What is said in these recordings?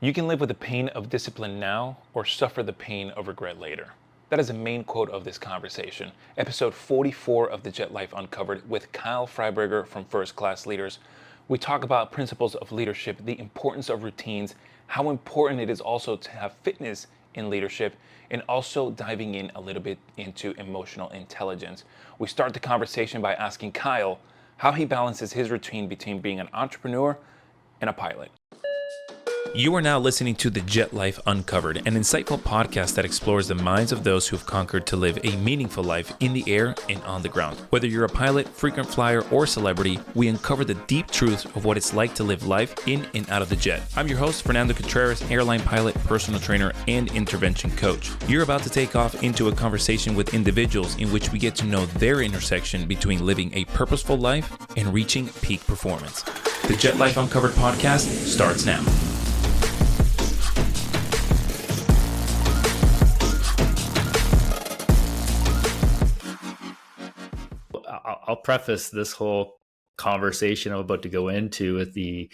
You can live with the pain of discipline now or suffer the pain of regret later. That is the main quote of this conversation. Episode 44 of the Jet Life Uncovered with Kyle Freiberger from First Class Leaders. We talk about principles of leadership, the importance of routines, how important it is also to have fitness in leadership, and also diving in a little bit into emotional intelligence. We start the conversation by asking Kyle how he balances his routine between being an entrepreneur and a pilot. You are now listening to The Jet Life Uncovered, an insightful podcast that explores the minds of those who've conquered to live a meaningful life in the air and on the ground. Whether you're a pilot, frequent flyer, or celebrity, we uncover the deep truths of what it's like to live life in and out of the jet. I'm your host, Fernando Contreras, airline pilot, personal trainer, and intervention coach. You're about to take off into a conversation with individuals in which we get to know their intersection between living a purposeful life and reaching peak performance. The Jet Life Uncovered podcast starts now. I'll preface this whole conversation I'm about to go into with the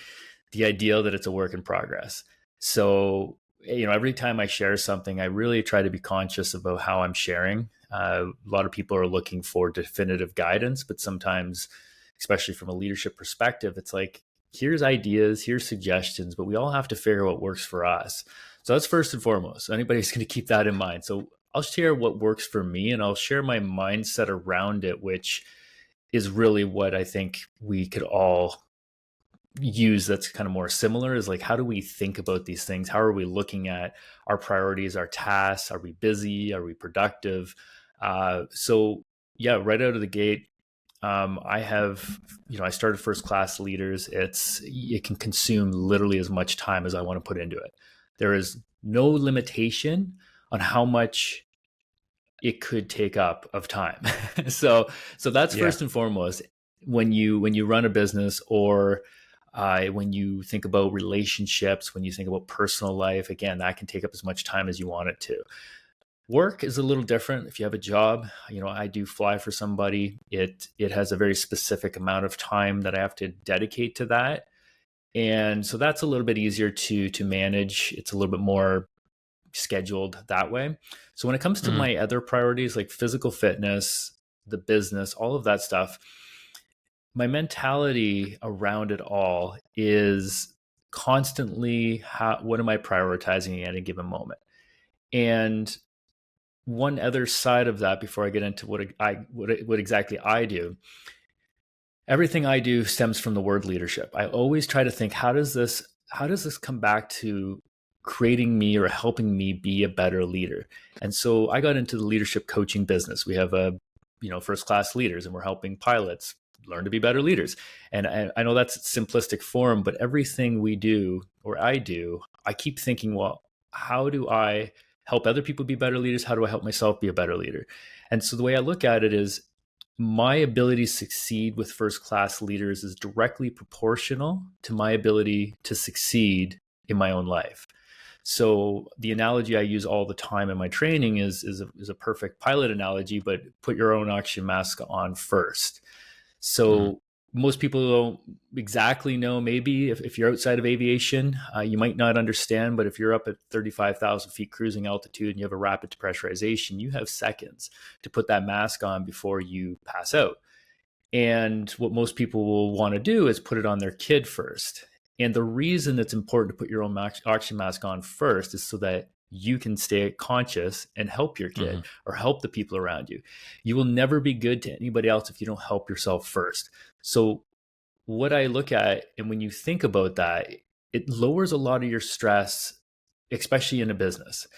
idea that it's a work in progress. So, every time I share something, I really try to be conscious about how I'm sharing. A lot of people are looking for definitive guidance, but sometimes, especially from a leadership perspective, it's like, here's ideas, here's suggestions, but we all have to figure out what works for us. So that's first and foremost. Anybody's going to keep that in mind. So I'll share what works for me, and I'll share my mindset around it, which is really what I think we could all use that's kind of more similar, is like, how do we think about these things? How are we looking at our priorities, our tasks? Are we busy? Are we productive? So yeah, right out of the gate, I started First Class Leaders. It can consume literally as much time as I want to put into it. There is no limitation on how much it could take up of time. So that's first and foremost. When you run a business, or when you think about relationships, when you think about personal life, again, that can take up as much time as you want it to. Work is a little different. If you have a job, I do fly for somebody. It has a very specific amount of time that I have to dedicate to that. And so that's a little bit easier to manage. It's a little bit more scheduled that way. So when it comes to my other priorities, like physical fitness, the business, all of that stuff, my mentality around it all is constantly, what am I prioritizing at a given moment? And one other side of that, before I get into what exactly I do, everything I do stems from the word leadership. I always try to think, how does this come back to creating me or helping me be a better leader? And so I got into the leadership coaching business. We have First Class Leaders, and we're helping pilots learn to be better leaders. And I know that's simplistic form, but everything we do, or I do, I keep thinking, well, how do I help other people be better leaders? How do I help myself be a better leader? And so the way I look at it is, my ability to succeed with First Class Leaders is directly proportional to my ability to succeed in my own life. So the analogy I use all the time in my training is a perfect pilot analogy, but put your own oxygen mask on first. So most people don't exactly know. Maybe if you're outside of aviation, you might not understand, but if you're up at 35,000 feet cruising altitude and you have a rapid depressurization, you have seconds to put that mask on before you pass out. And what most people will want to do is put it on their kid first. And the reason it's important to put your own oxygen mask on first is so that you can stay conscious and help your kid or help the people around you. You will never be good to anybody else if you don't help yourself first. So what I look at, and when you think about that, it lowers a lot of your stress, especially in a business,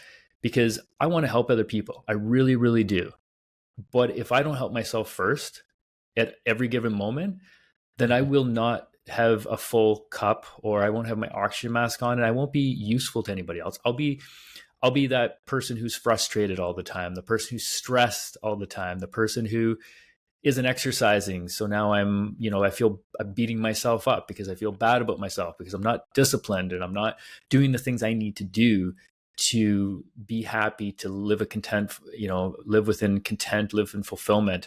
because I want to help other people. I really, really do. But if I don't help myself first at every given moment, then I will not have a full cup, or I won't have my oxygen mask on, and I won't be useful to anybody else. I'll be that person who's frustrated all the time, the person who's stressed all the time, the person who isn't exercising. So now I'm beating myself up because I feel bad about myself because I'm not disciplined and I'm not doing the things I need to do to be happy, to live live within content, live in fulfillment.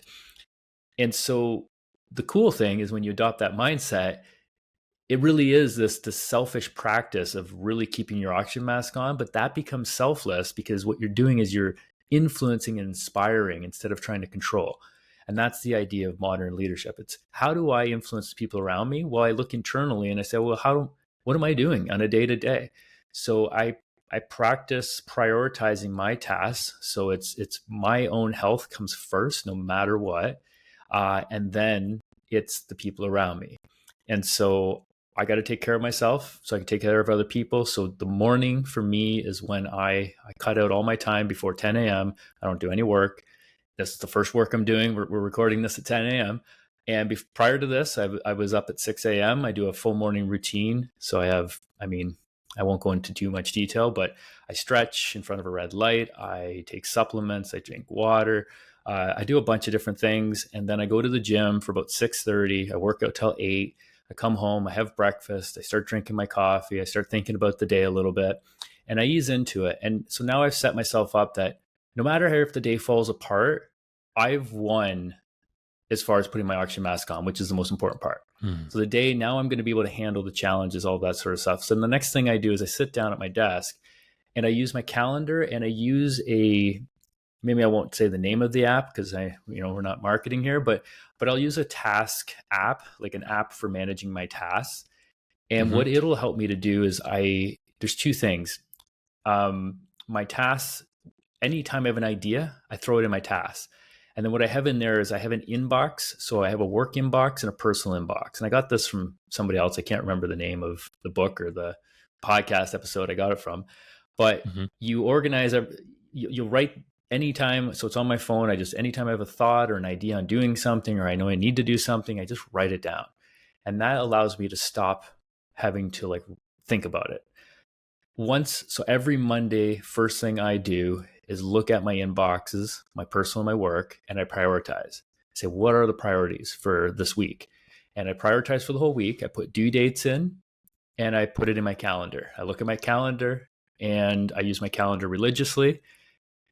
And so the cool thing is, when you adopt that mindset, it really is this selfish practice of really keeping your oxygen mask on, but that becomes selfless because what you're doing is you're influencing and inspiring instead of trying to control. And that's the idea of modern leadership. It's how do I influence people around me? Well, I look internally and I say, well, what am I doing on a day to day? So I practice prioritizing my tasks. So it's my own health comes first, no matter what, and then it's the people around me. And so I got to take care of myself so I can take care of other people. So the morning for me is when I cut out all my time before 10 a.m. I don't do any work. This is the first work I'm doing. We're recording this at 10 a.m. And prior to this, I was up at 6 a.m. I do a full morning routine. So I won't go into too much detail, but I stretch in front of a red light. I take supplements. I drink water. I do a bunch of different things. And then I go to the gym for about 6:30. I work out till 8. I come home. I have breakfast. I start drinking my coffee. I start thinking about the day a little bit and I ease into it. And so now I've set myself up that no matter if the day falls apart, I've won as far as putting my oxygen mask on, which is the most important part. Hmm. So the day now I'm going to be able to handle the challenges, all that sort of stuff. So the next thing I do is I sit down at my desk and I use my calendar and I use maybe I won't say the name of the app because we're not marketing here, but I'll use a task app, like an app for managing my tasks. And Hmm. what it'll help me to do is there's two things. My tasks, anytime I have an idea, I throw it in my tasks. And then what I have in there is I have an inbox. So I have a work inbox and a personal inbox. And I got this from somebody else. I can't remember the name of the book or the podcast episode I got it from. But Hmm. you organize, you'll write anytime. So it's on my phone. Anytime I have a thought or an idea on doing something, or I know I need to do something, I just write it down. And that allows me to stop having to like think about it. So every Monday, first thing I do is look at my inboxes, my personal and my work, and I prioritize. I say, what are the priorities for this week? And I prioritize for the whole week. I put due dates in and I put it in my calendar. I look at my calendar and I use my calendar religiously.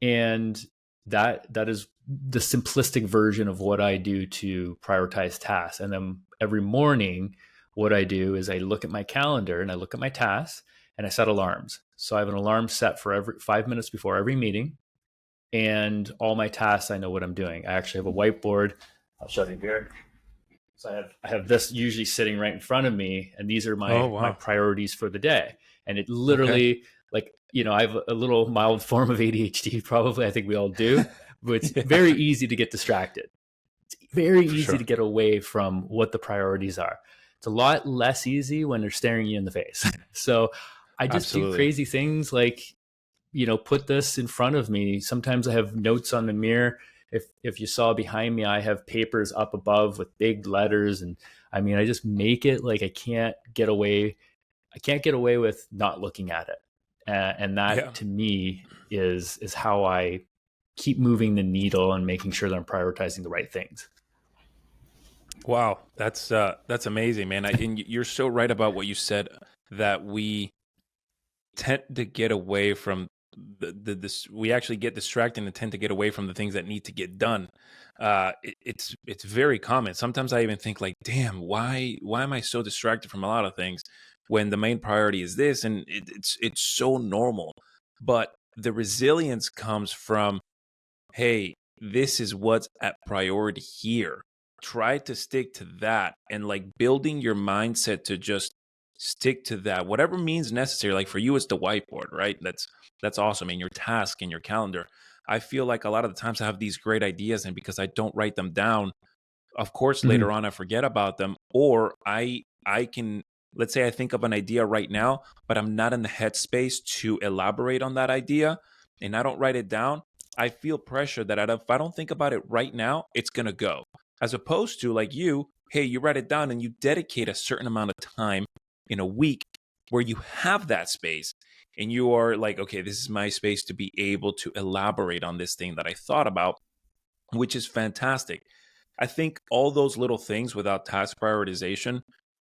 And that is the simplistic version of what I do to prioritize tasks. And then every morning, what I do is I look at my calendar and I look at my tasks and I set alarms. So I have an alarm set for every 5 minutes before every meeting, and all my tasks, I know what I'm doing. I actually have a whiteboard. I'll show you here. So I have this usually sitting right in front of me, and these are Oh, my wow. priorities for the day. And it Okay. literally, like, I have a little mild form of ADHD, probably. I think we all do, but it's very Yeah, easy to get distracted. It's very for easy sure. to get away from what the priorities are. It's a lot less easy when they're staring you in the face. So I just do Absolutely. crazy things like, put this in front of me. Sometimes I have notes on the mirror. If you saw behind me, I have papers up above with big letters, and I just make it like I can't get away. I can't get away with not looking at it, and that Yeah. to me is how I keep moving the needle and making sure that I'm prioritizing the right things. Wow. That's amazing, man. And you're so right about what you said that we tend to get away from this. We actually get distracted and tend to get away from the things that need to get done. It's very common. Sometimes I even think like, damn, why am I so distracted from a lot of things when the main priority is this? And it's so normal. But the resilience comes from, hey, this is what's at priority here. Try to stick to that and like building your mindset to just stick to that, whatever means necessary. Like for you, it's the whiteboard, right? That's awesome. And your task and your calendar. I feel like a lot of the times I have these great ideas, and because I don't write them down, of course later Mhm. on I forget about them, or I can, let's say I think of an idea right now, but I'm not in the headspace to elaborate on that idea and I don't write it down. I feel pressure that if I don't think about it right now, it's going to go. As opposed to like you, hey, you write it down and you dedicate a certain amount of time in a week where you have that space and you are like, okay, this is my space to be able to elaborate on this thing that I thought about, which is fantastic. I think all those little things without task prioritization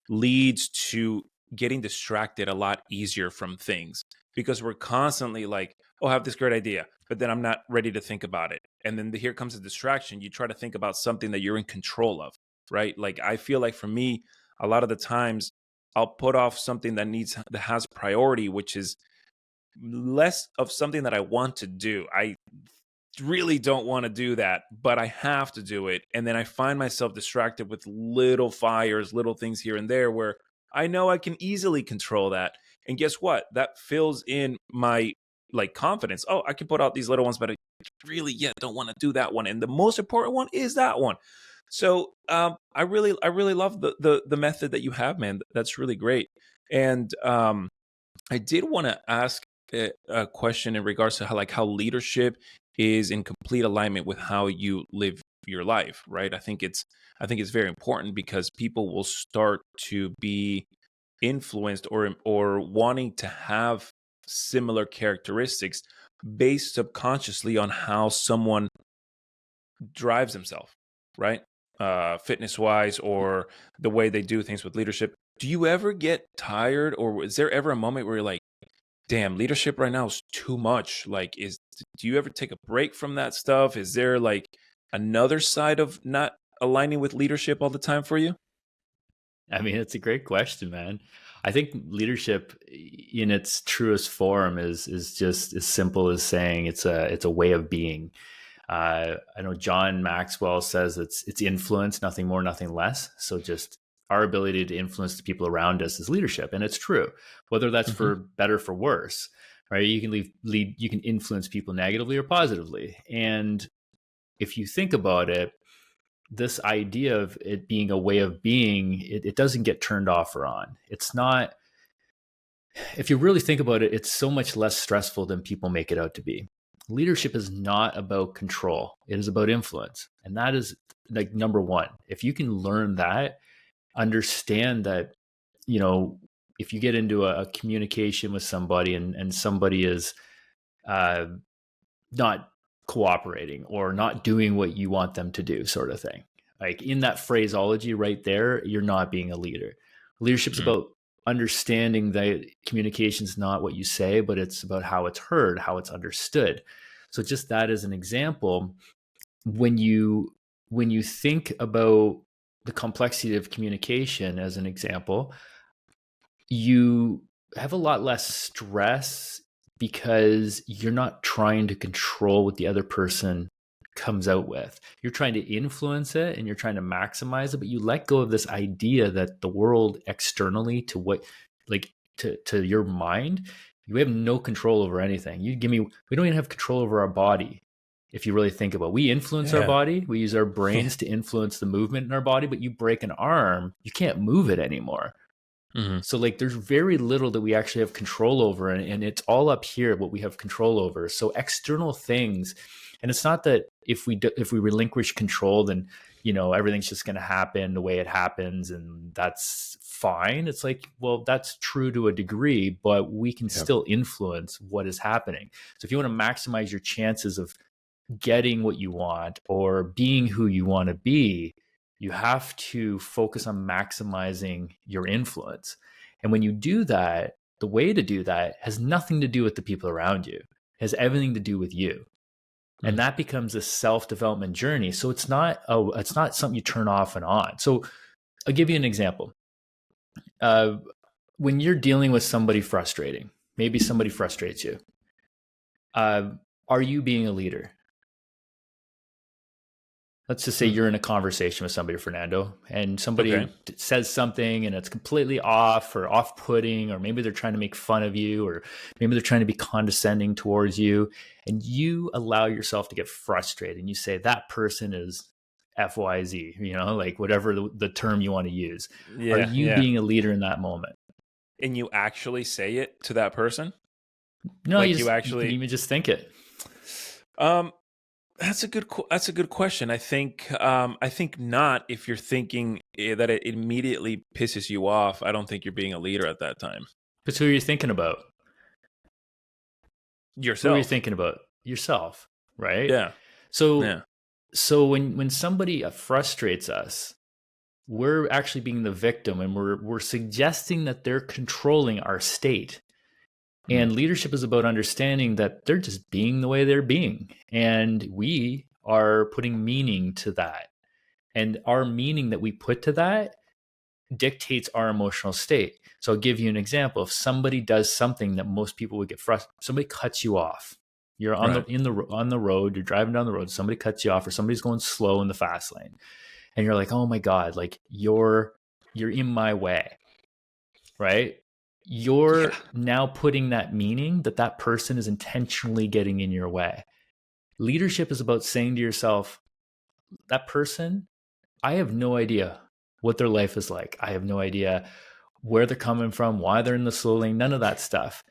leads to getting distracted a lot easier from things because we're constantly like, oh, I have this great idea, but then I'm not ready to think about it. And then here comes a distraction. You try to think about something that you're in control of, right? Like I feel like for me, a lot of the times I'll put off something that has priority, which is less of something that I want to do. I really don't want to do that, but I have to do it. And then I find myself distracted with little fires, little things here and there where I know I can easily control that. And guess what? That fills in my like confidence. Oh, I can put out these little ones, but I really yet don't want to do that one. And the most important one is that one. So I really love the method that you have, man. That's really great. And I did want to ask a question in regards to how leadership is in complete alignment with how you live your life, right? I think it's very important because people will start to be influenced or wanting to have similar characteristics based subconsciously on how someone drives himself, right? Fitness wise, or the way they do things with leadership. Do you ever get tired, or is there ever a moment where you're like, damn, leadership right now is too much? Like, do you ever take a break from that stuff? Is there like another side of not aligning with leadership all the time for you? I mean, it's a great question, man. I think leadership in its truest form is just as simple as saying it's a way of being. I know John Maxwell says it's influence, nothing more, nothing less. So just our ability to influence the people around us is leadership, and it's true. Whether that's Hmm. for better for worse, right? You can lead, you can influence people negatively or positively. And if you think about it, this idea of it being a way of being, it doesn't get turned off or on. It's not, if you really think about it, it's so much less stressful than people make it out to be. Leadership is not about control, it is about influence. And that is like number one. If you can learn that, understand that, you know, if you get into a communication with somebody and somebody is uh, not cooperating or not doing what you want them to do, sort of thing. Like in that phraseology right there, you're not being a leader. Leadership's Mm. about understanding that communication is not what you say, but it's about how it's heard, how it's understood. So just that as an example, when you think about the complexity of communication as an example, you have a lot less stress because you're not trying to control what the other person comes out with. You're trying to influence it and you're trying to maximize it, but you let go of this idea that the world externally to what, like, to your mind, you have no control over anything. You give me, we don't even have control over our body. If you really think about it, we influence our Yeah. body, we use our brains to influence the movement in our body, but you break an arm, you can't move it anymore. Hmm. So like there's very little that we actually have control over, and it's all up here what we have control over. So external things, and it's not that if we relinquish control, then everything's just going to happen the way it happens and that's fine. It's like, well, that's true to a degree, but we can Yep. still influence what is happening. So if you want to maximize your chances of getting what you want or being who you want to be, you have to focus on maximizing your influence. And when you do that, the way to do that has nothing to do with the people around you. It has everything to do with you. And Mm. that becomes a self-development journey. So it's not something you turn off and on. So I'll give you an example. Uh, when you're dealing with somebody frustrating, maybe somebody frustrates you. Uh, are you being a leader? Let's just say Mm. you're in a conversation with somebody, Fernando, and Okay. somebody says something and it's completely off or off putting, or maybe they're trying to make fun of you, or maybe they're trying to be condescending towards you. And you allow yourself to get frustrated and you say, that person is FYZ, like whatever the term you want to use. Are Yeah. you Yeah. being a leader in that moment? And you actually say it to that person? No, Like you you can actually even just think it. um that's a good question. I think not. If you're thinking that it immediately pisses you off, I don't think you're being a leader at that time. But who are you thinking about? Who are you Yourself. thinking about? Yourself, right? Yeah. So Yeah. so when somebody frustrates us, we're actually being the victim, and we're suggesting that they're controlling our state. Mm. And leadership is about understanding that they're just being the way they're being, and we are putting meaning to that. And our meaning that we put to that dictates our emotional state. So I'll give you an example. If somebody does something that most people would get frustrated, somebody cuts you off. You're on Right. on the road, you're driving down the road, somebody cuts you off, or somebody's going slow in the fast lane. And you're like, "Oh my God, like you're in my way." Right? Yeah. You're now putting that meaning that that person is intentionally getting in your way. Leadership is about saying to yourself, that person, I have no idea what their life is like. I have no idea where they're coming from, why they're in the slow lane, none of that stuff.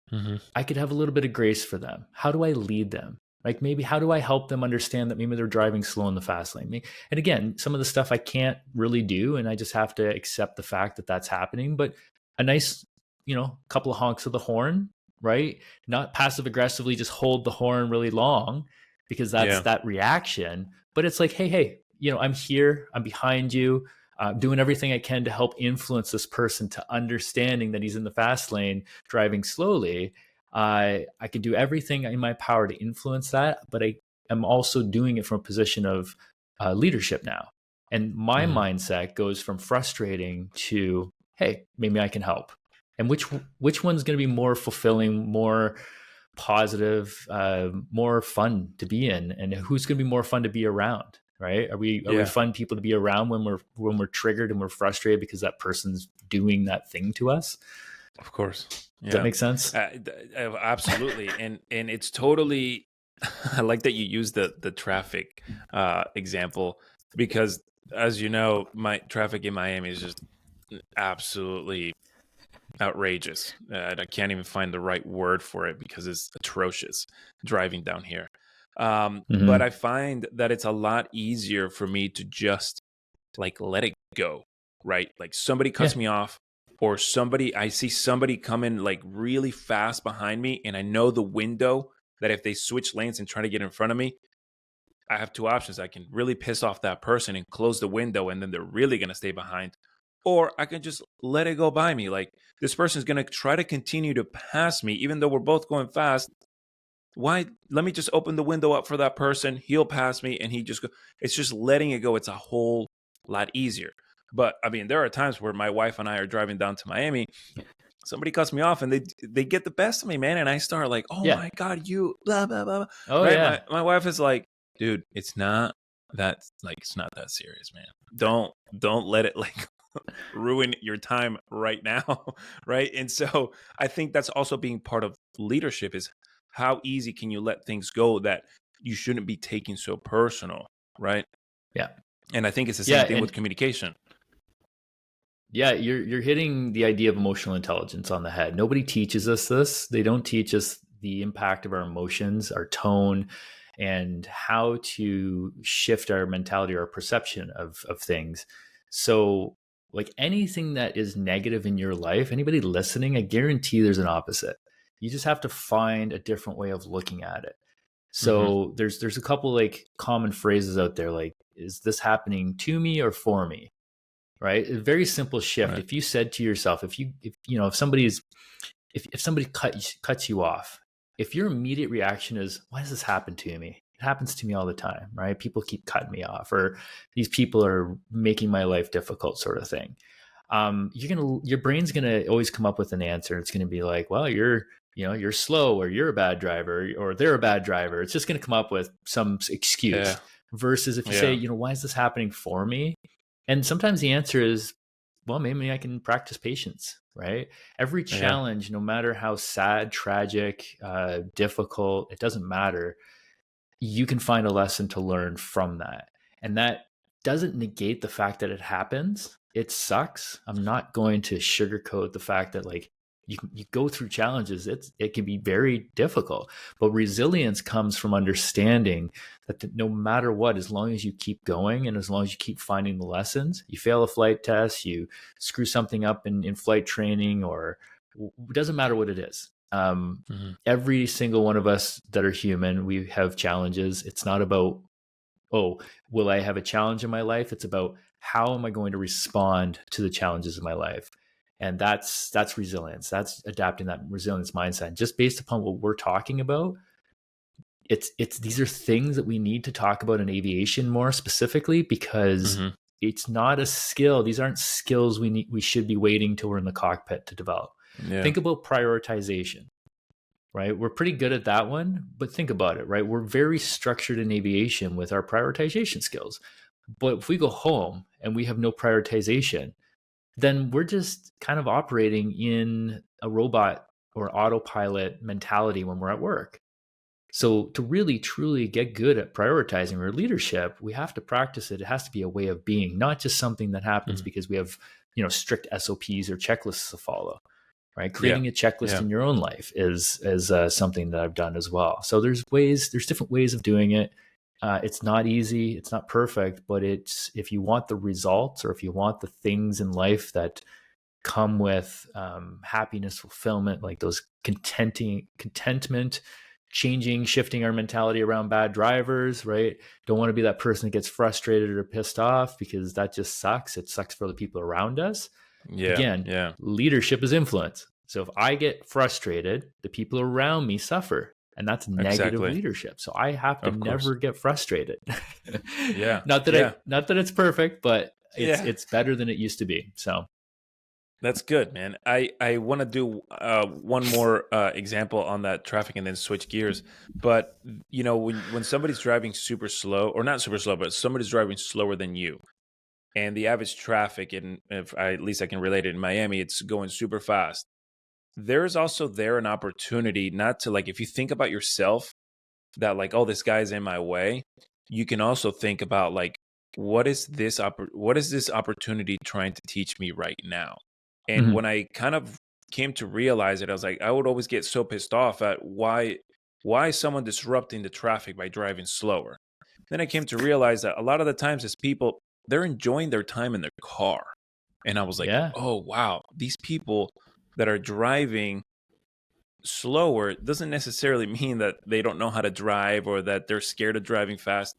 Hmm. I could have a little bit of grace for them. How do I lead them? Like maybe how do I help them understand that maybe they're driving slow in the fast lane? And again, some of the stuff I can't really do, and I just have to accept the fact that that's happening. But a nice, couple of honks of the horn, right? Not passive aggressively just hold the horn really long because that's Yeah. that reaction. But it's like, hey, I'm here, I'm behind you, doing everything I can to help influence this person to understanding that he's in the fast lane driving slowly. I can do everything in my power to influence that, but I am also doing it from a position of leadership now. And my Hmm. mindset goes from frustrating to, hey, maybe I can help. And which one's going to be more fulfilling, more positive, more fun to be in, and who's going to be more fun to be around? Right? Are we Yeah. fun people to be around when we're triggered and we're frustrated because that person's doing that thing to us? Of course. Does that Yeah. make sense? Absolutely. And it's totally. I like that you use the traffic example because, as you know, my traffic in Miami is just absolutely outrageous. I can't even find the right word for it because it's atrocious driving down here. But Mm-hmm. I find that it's a lot easier for me to just like let it go, right? Like somebody Yeah. cuts me off, or I see somebody coming like really fast behind me, and I know the window that if they switch lanes and try to get in front of me, I have two options. I can really piss off that person and close the window, and then they're really going to stay behind. Or I can just let it go by me. Like this person is going to try to continue to pass me, even though we're both going fast. Why? Let me just open the window up for that person. He'll pass me, and he just go. It's just letting it go. It's a whole lot easier. But I mean, there are times where my wife and I are driving down to Miami. Somebody cuts me off, and they get the best of me, man. And I start like, oh Yeah. my god, you blah blah blah. Oh Right? yeah. My wife is like, dude, it's not that serious, man. Don't let it like ruin your time right now. Right? And so I think that's also being part of leadership is how easy can you let things go that you shouldn't be taking so personal, right? Yeah. And I think it's the Yeah. same thing with And communication. yeah, you're hitting the idea of emotional intelligence on the head. Nobody teaches us this. They don't teach us the impact of our emotions, our tone, and how to shift our mentality or our perception of things. So, like anything that is negative in your life, anybody listening, I guarantee there's an opposite. You just have to find a different way of looking at it. Hmm. So there's a couple like common phrases out there like, is this happening to me or for me? Right? A very simple shift. Right. If you said to yourself, if somebody cuts you off, if your immediate reaction is, why does this happen to me? It happens to me all the time, right? People keep cutting me off, or these people are making my life difficult, sort of thing. Your brain's gonna always come up with an answer. It's gonna be like, well, you're slow, or you're a bad driver, or they're a bad driver. It's just gonna come up with some Yeah. excuse. Versus if you say, Yeah. why is this happening for me? And sometimes the answer is, well, maybe I can practice patience, right? Every Yeah. challenge, no matter how sad, tragic, difficult, it doesn't matter. You can find a lesson to learn from that. And that doesn't negate the fact that it happens. It sucks. I'm not going to sugarcoat the fact that like you go through challenges. It can be very difficult, but resilience comes from understanding that no matter what, as long as you keep going and as long as you keep finding the lessons, you fail a flight test, you screw something up in flight training, or it doesn't matter what it is. Hmm. Every single one of us that are human, we have challenges. It's not about, oh, will I have a challenge in my life? It's about how am I going to respond to the challenges of my life? And that's resilience. That's adapting that resilience mindset. And just based upon what we're talking about, it's these are things that we need to talk about in aviation more specifically because Hmm. It's not a skill. These aren't skills we should be waiting till we're in the cockpit to develop. Yeah. Think about prioritization, right? We're pretty good at that one, but think about it, right? We're very structured in aviation with our prioritization skills. But if we go home and we have no prioritization, then we're just kind of operating in a robot or autopilot mentality when we're at work. So to really truly get good at prioritizing our leadership, we have to practice it. It has to be a way of being, not just something that happens because we have, strict SOPs or checklists to follow. Right? Creating a checklist in your own life is something that I've done as well. So there's different ways of doing it. It's not easy. It's not perfect, but it's, if you want the results, or if you want the things in life that come with happiness, fulfillment, like those contentment, shifting our mentality around bad drivers, right? Don't want to be that person that gets frustrated or pissed off, because that just sucks. It sucks for the people around us. Again, leadership is influence. So if I get frustrated, the people around me suffer, and that's negative leadership. So I have to never get frustrated. Not that it's perfect, but it's better than it used to be. So that's good, man. I want to do one more example on that traffic and then switch gears. But, when somebody's driving super slow, or not super slow, but somebody's driving slower than you, and the average traffic, and at least I can relate it in Miami, it's going super fast. There's also an opportunity not to, like, if you think about yourself that, like, oh, this guy's in my way, you can also think about, like, what is this opportunity trying to teach me right now? And when I kind of came to realize it, I was like, I would always get so pissed off at why is someone disrupting the traffic by driving slower? Then I came to realize that a lot of the times as people, they're enjoying their time in their car. And I was like, oh, wow, these people that are driving slower doesn't necessarily mean that they don't know how to drive or that they're scared of driving fast.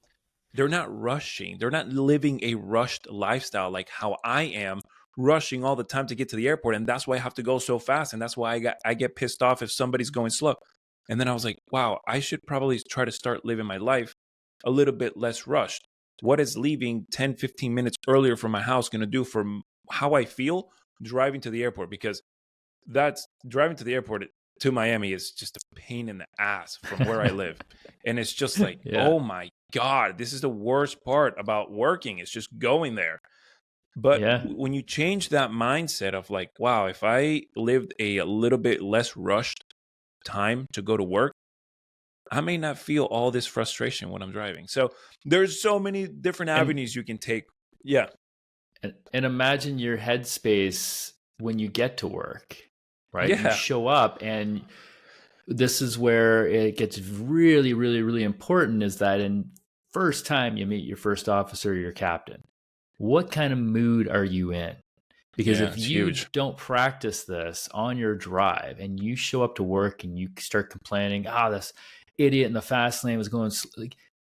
They're not rushing. They're not living a rushed lifestyle like how I am, rushing all the time to get to the airport. And that's why I have to go so fast. And that's why I get pissed off if somebody's going slow. And then I was like, wow, I should probably try to start living my life a little bit less rushed. What is leaving 10, 15 minutes earlier from my house going to do for how I feel driving to the airport? Because that's driving to the airport to Miami is just a pain in the ass from where I live. And it's just like, oh my God, this is the worst part about working. It's just going there. But when you change that mindset of like, wow, if I lived a little bit less rushed time to go to work, I may not feel all this frustration when I'm driving. So there's so many different avenues you can take. Yeah. And imagine your headspace when you get to work, right? Yeah. You show up, and this is where it gets really, really, really important, is that in first time you meet your first officer or your captain, what kind of mood are you in? Because if you don't practice this on your drive and you show up to work and you start complaining, this idiot in the fast lane was going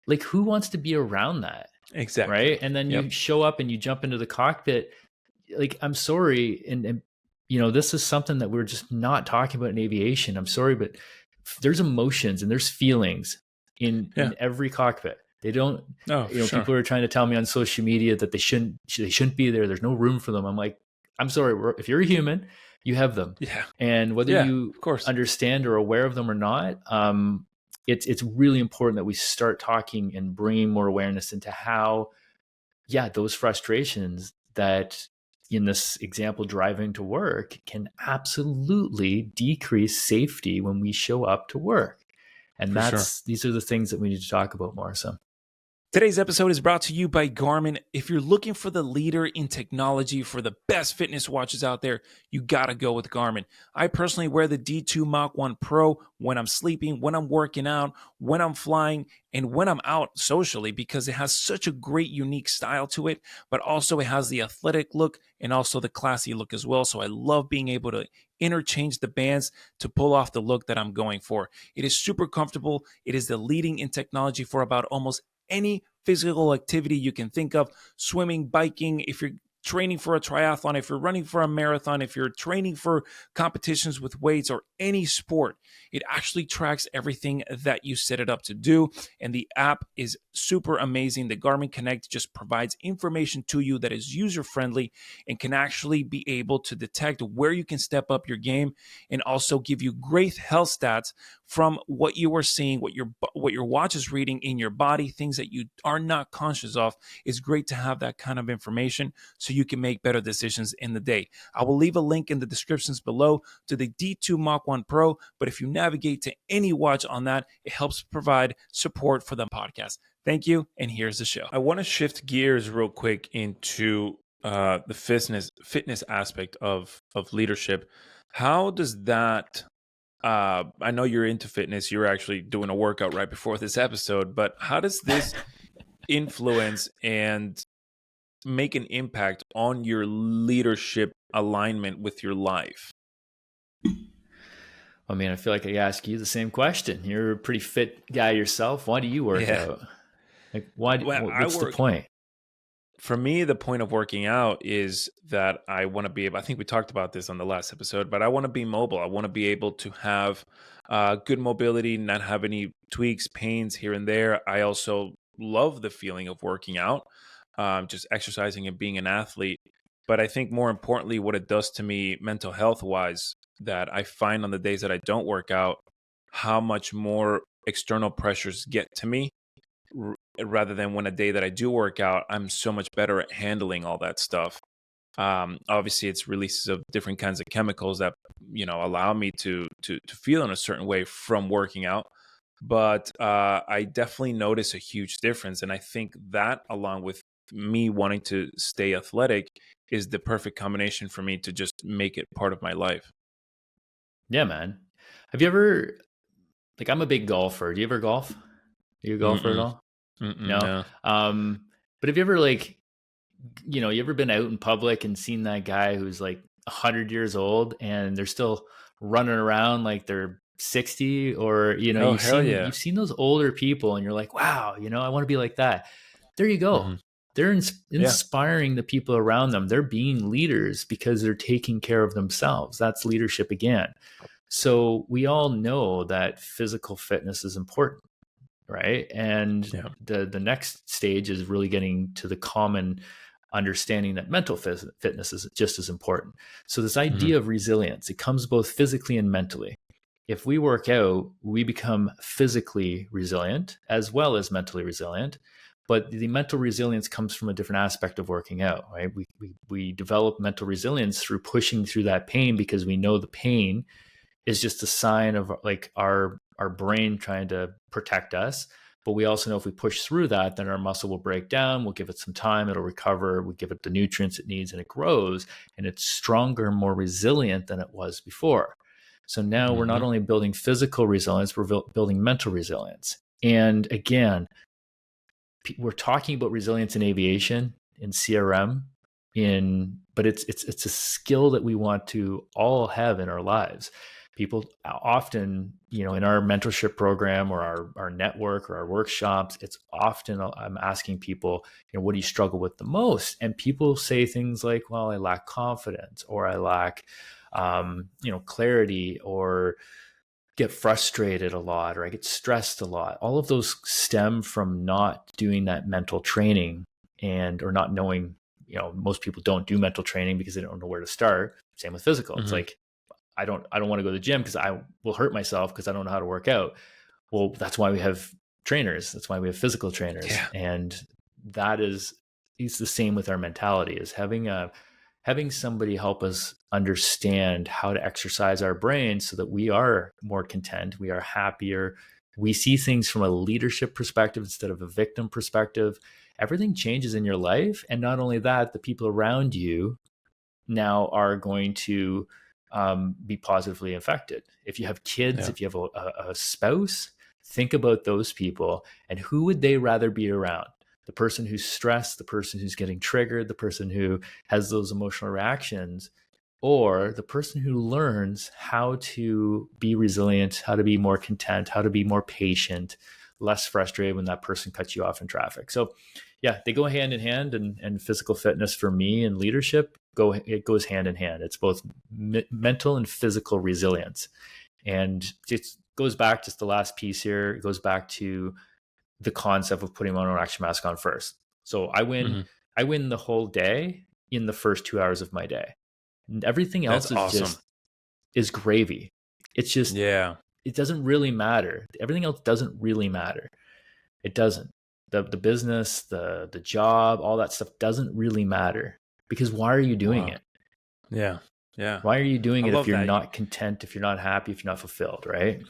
like who wants to be around that? Exactly. Right. And then you show up and you jump into the cockpit. Like, I'm sorry. And this is something that we're just not talking about in aviation. I'm sorry, but there's emotions and there's feelings in every cockpit. They don't, people are trying to tell me on social media that they shouldn't be there. There's no room for them. I'm like, I'm sorry. If you're a human, you have them. Yeah. And whether you of course understand or aware of them or not, it's really important that we start talking and bringing more awareness into how, those frustrations that, in this example, driving to work, can absolutely decrease safety when we show up to work. And these are the things that we need to talk about more. So today's episode is brought to you by Garmin. If you're looking for the leader in technology for the best fitness watches out there, you gotta go with Garmin. I personally wear the D2 Mach 1 Pro when I'm sleeping, when I'm working out, when I'm flying, and when I'm out socially, because it has such a great, unique style to it, but also it has the athletic look and also the classy look as well. So I love being able to interchange the bands to pull off the look that I'm going for. It is super comfortable. It is the leading in technology for about almost any physical activity you can think of: swimming, biking, if you're training for a triathlon, if you're running for a marathon, if you're training for competitions with weights or any sport. It actually tracks everything that you set it up to do. And the app is super amazing. The Garmin Connect just provides information to you that is user friendly and can actually be able to detect where you can step up your game, and also give you great health stats from what you are seeing, what your watch is reading in your body, things that you are not conscious of. It's great to have that kind of information so you can make better decisions in the day. I will leave a link in the descriptions below to the D2 Mach 1 Pro, but if you navigate to any watch on that, it helps provide support for the podcast. Thank you, and here's the show. I want to shift gears real quick into the fitness aspect of leadership. How does that I know you're into fitness. You're actually doing a workout right before this episode, but how does this influence and make an impact on your leadership alignment with your life? I mean, I feel like I ask you the same question. You're a pretty fit guy yourself. Why do you work out? Like, why? Well, What's the point? For me, the point of working out is that I want to be able, I think we talked about this on the last episode, but I want to be mobile. I want to be able to have good mobility, not have any tweaks, pains here and there. I also love the feeling of working out, just exercising and being an athlete. But I think more importantly, what it does to me mental health wise, that I find on the days that I don't work out, how much more external pressures get to me, rather than when a day that I do work out, I'm so much better at handling all that stuff. Obviously, it's releases of different kinds of chemicals that allow me to feel in a certain way from working out. But I definitely notice a huge difference, and I think that, along with me wanting to stay athletic, is the perfect combination for me to just make it part of my life. Yeah, man. Have you ever, like, I'm a big golfer. Do you ever golf? Are you a golfer at Mm-mm. all? Mm-mm, No. no. But have you ever, like, you ever been out in public and seen that guy who's like 100 years old and they're still running around like they're 60? Or, Oh, you've hell seen yeah. you've seen those older people and you're like, wow, I want to be like that. There you go. Hmm. They're Yeah. inspiring the people around them. They're being leaders because they're taking care of themselves. That's leadership again. So we all know that physical fitness is important, right? And Yeah. the next stage is really getting to the common understanding that mental fitness is just as important. So this Hmm. idea of resilience, it comes both physically and mentally. If we work out, we become physically resilient as well as mentally resilient. But the mental resilience comes from a different aspect of working out, right? We develop mental resilience through pushing through that pain because we know the pain is just a sign of like our brain trying to protect us. But we also know if we push through that, then our muscle will break down. We'll give it some time. It'll recover. We give it the nutrients it needs and it grows and it's stronger, more resilient than it was before. So now we're not Hmm. only building physical resilience, we're building mental resilience. And again, we're talking about resilience in aviation, in CRM, but it's a skill that we want to all have in our lives. People often, in our mentorship program or our network or our workshops, it's often I'm asking people, what do you struggle with the most? And people say things like, well, I lack confidence, or I lack, clarity, or get frustrated a lot, or I get stressed a lot. All of those stem from not doing that mental training or not knowing, most people don't do mental training because they don't know where to start. Same with physical. It's Hmm. like, I don't want to go to the gym because I will hurt myself because I don't know how to work out. Well, that's why we have trainers. That's why we have physical trainers. Yeah. And it's the same with our mentality, is having somebody help us understand how to exercise our brain so that we are more content, we are happier, we see things from a leadership perspective instead of a victim perspective. Everything changes in your life. And not only that, the people around you now are going to be positively affected. If you have kids, Yeah. if you have a spouse, think about those people and who would they rather be around? The person who's stressed, the person who's getting triggered, the person who has those emotional reactions, or the person who learns how to be resilient, how to be more content, how to be more patient, less frustrated when that person cuts you off in traffic. So yeah, they go hand in hand, and physical fitness for me and leadership it goes hand in hand. It's both mental and physical resilience. And it goes back, just the last piece here, it goes back to the concept of putting my own oxygen mask on first. So I Hmm. win the whole day in the first 2 hours of my day. And everything That's else awesome. is gravy. It's just, Yeah. it doesn't really matter. Everything else doesn't really matter. It doesn't. The business, the job, all that stuff doesn't really matter, because why are you doing Wow. it? Yeah. Yeah. Why are you doing I it if love you're that. not content, if you're not happy, if you're not fulfilled, right?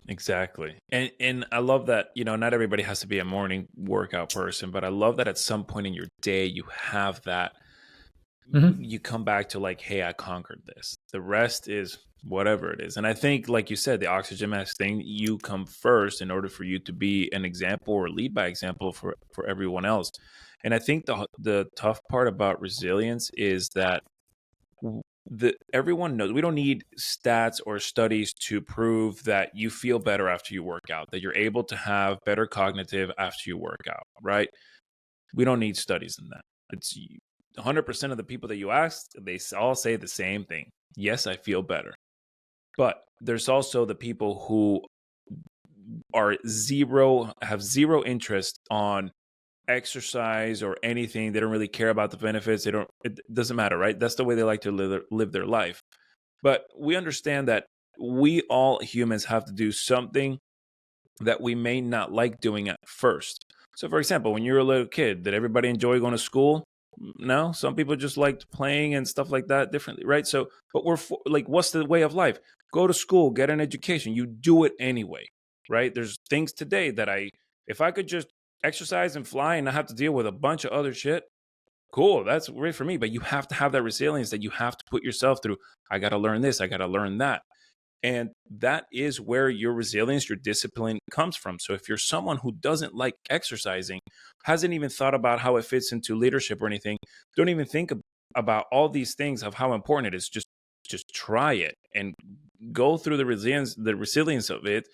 Exactly. And I love that, not everybody has to be a morning workout person, but I love that at some point in your day you have that, Mm-hmm. you come back to like, hey, I conquered this. The rest is whatever it is. And I think, like you said, the oxygen mask thing, you come first in order for you to be an example or lead by example for everyone else. And I think the tough part about resilience is that everyone knows we don't need stats or studies to prove that you feel better after you work out, that you're able to have better cognitive after you work out, right? We don't need studies in that. It's 100% of the people that you ask, they all say the same thing. Yes, I feel better. But there's also the people who have zero interest on exercise or anything. They don't really care about the benefits. It doesn't matter, right? That's the way they like to live their life. But we understand that we all humans have to do something that we may not like doing at first. So, for example, when you're a little kid, did everybody enjoy going to school? No, some people just liked playing and stuff like that differently, right? So, but like, what's the way of life? Go to school, get an education. You do it anyway, right? There's things today that if I could just exercise and fly and not have to deal with a bunch of other shit, cool, that's great for me. But you have to have that resilience that you have to put yourself through. I got to learn this, I got to learn that. And that is where your resilience, your discipline comes from. So if you're someone who doesn't like exercising, hasn't even thought about how it fits into leadership or anything, don't even think about all these things of how important it is. Just try it and go through the resilience of it.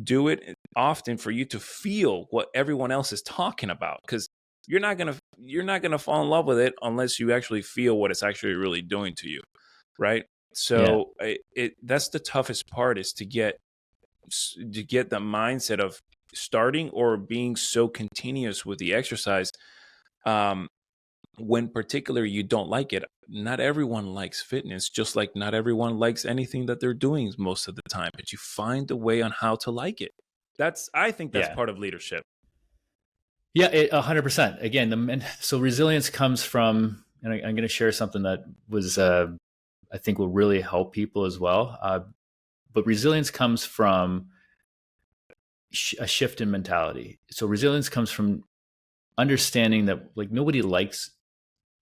Do it often for you to feel what everyone else is talking about, because you're not gonna fall in love with it unless you actually feel what it's actually really doing to you, right? Yeah. So that's the toughest part, is to get the mindset of starting or being so continuous with the exercise, um, when particular you don't like it. Not everyone likes fitness, just like not everyone likes anything that they're doing most of the time, but you find a way on how to like it. I think that's Yeah. part of leadership. Yeah, 100%. Again, so resilience comes from, and I'm going to share something that was, I think, will really help people as well. But resilience comes from a shift in mentality. So resilience comes from understanding that, like, nobody likes,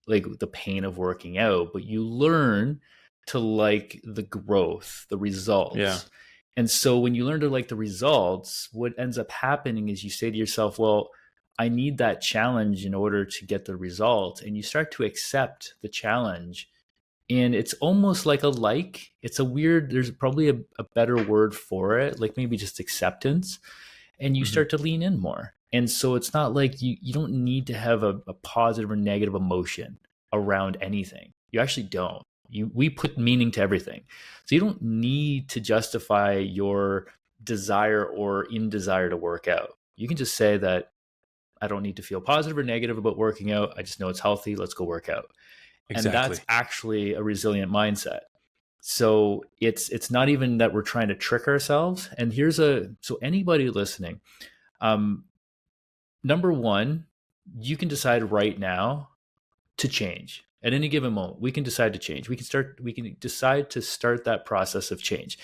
like, the pain of working out, but you learn to like the growth, the Yeah, results. And so when you learn to like the results, what ends up happening is you say to yourself, well, I need that challenge in order to get the result. And you start to accept the challenge. And it's almost like it's a weird, there's probably a better word for it, like maybe just acceptance. And you hmm, start to lean in more. And so it's not like you don't need to have a positive or negative emotion around anything. You actually don't. We put meaning to everything. So you don't need to justify your desire or indesire to work out. You can just say that I don't need to feel positive or negative about working out. I just know it's healthy. Let's go work out. And that's exactly. actually a resilient mindset. So it's not even that we're trying to trick ourselves. And so anybody listening, um, number one, you can decide right now to change at any given moment. We can decide to change. We can decide to start that process of change.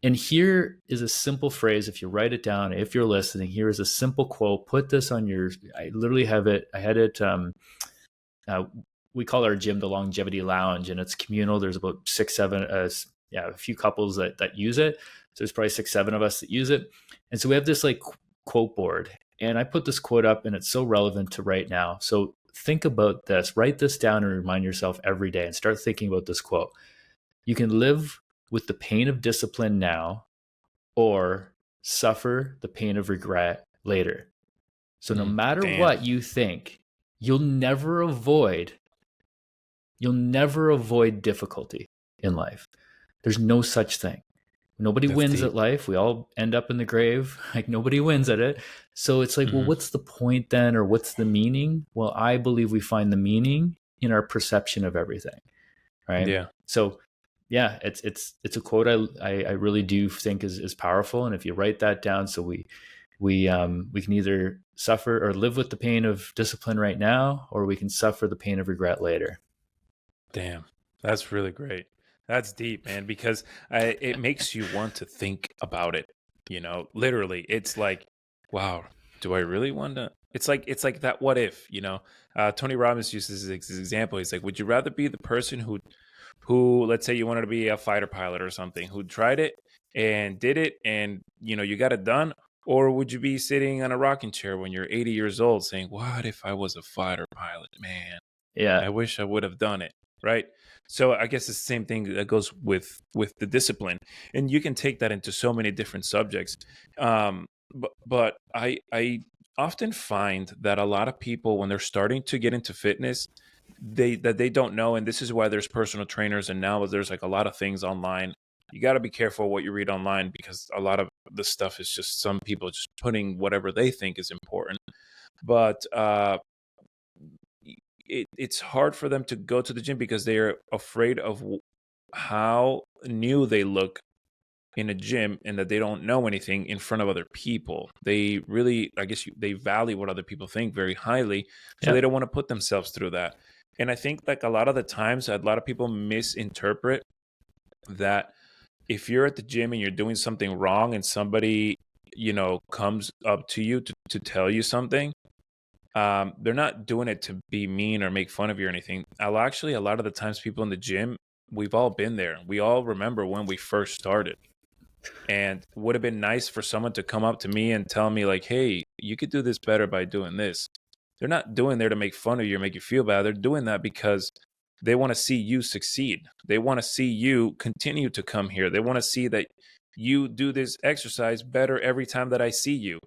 And here is a simple phrase. If you write it down, if you're listening, here is a simple quote. Put this on I literally have it. I had it. Uh, we call our gym the Longevity Lounge, and it's communal. There's about 6, 7, a few couples that use it. So there's probably 6, 7 of us that use it. And so we have this like quote board, and I put this quote up, and it's so relevant to right now. So think about this, write this down, and remind yourself every day, and start thinking about this quote. You can live with the pain of discipline now, or suffer the pain of regret later. So no matter Damn. what you think, you'll never avoid You'll never avoid difficulty in life. There's no such thing. Nobody That's wins deep. at life. We all end up in the grave. Like nobody wins at it. So it's like, well, Hmm. what's the point then, or what's the meaning? Well, I believe we find the meaning in our perception of everything, right? Yeah. So yeah, it's a quote I really do think is powerful. And if you write that down, so we can either suffer or live with the pain of discipline right now, or we can suffer the pain of regret later. Damn, that's really great. That's deep, man, because it makes you want to think about it. Literally, it's like, wow, do I really want to? It's like that. What if? Tony Robbins uses this example. He's like, would you rather be the person who, let's say, you wanted to be a fighter pilot or something, who tried it and did it, and you got it done, or would you be sitting on a rocking chair when you're 80 years old, saying, "What if I was a fighter pilot, man? Yeah. I wish I would have done it." Right. So I guess it's the same thing that goes with the discipline, and you can take that into so many different subjects. But I often find that a lot of people, when they're starting to get into fitness, they don't know, and this is why there's personal trainers, and now there's like a lot of things online. You got to be careful what you read online, because a lot of the stuff is just some people just putting whatever they think is important. But it's hard for them to go to the gym because they're afraid of how new they look in a gym, and that they don't know anything in front of other people. They really, I guess, they value what other people think very highly, so Yeah. they don't want to put themselves through that. And I think, like, a lot of the times, a lot of people misinterpret that if you're at the gym and you're doing something wrong, and somebody comes up to you to tell you something, they're not doing it to be mean or make fun of you or anything. I'll actually, a lot of the times, people in the gym, we've all been there. We all remember when we first started. And would have been nice for someone to come up to me and tell me, like, hey, you could do this better by doing this. They're not doing there to make fun of you or make you feel bad. They're doing that because they want to see you succeed. They want to see you continue to come here. They want to see that you do this exercise better every time that I see you.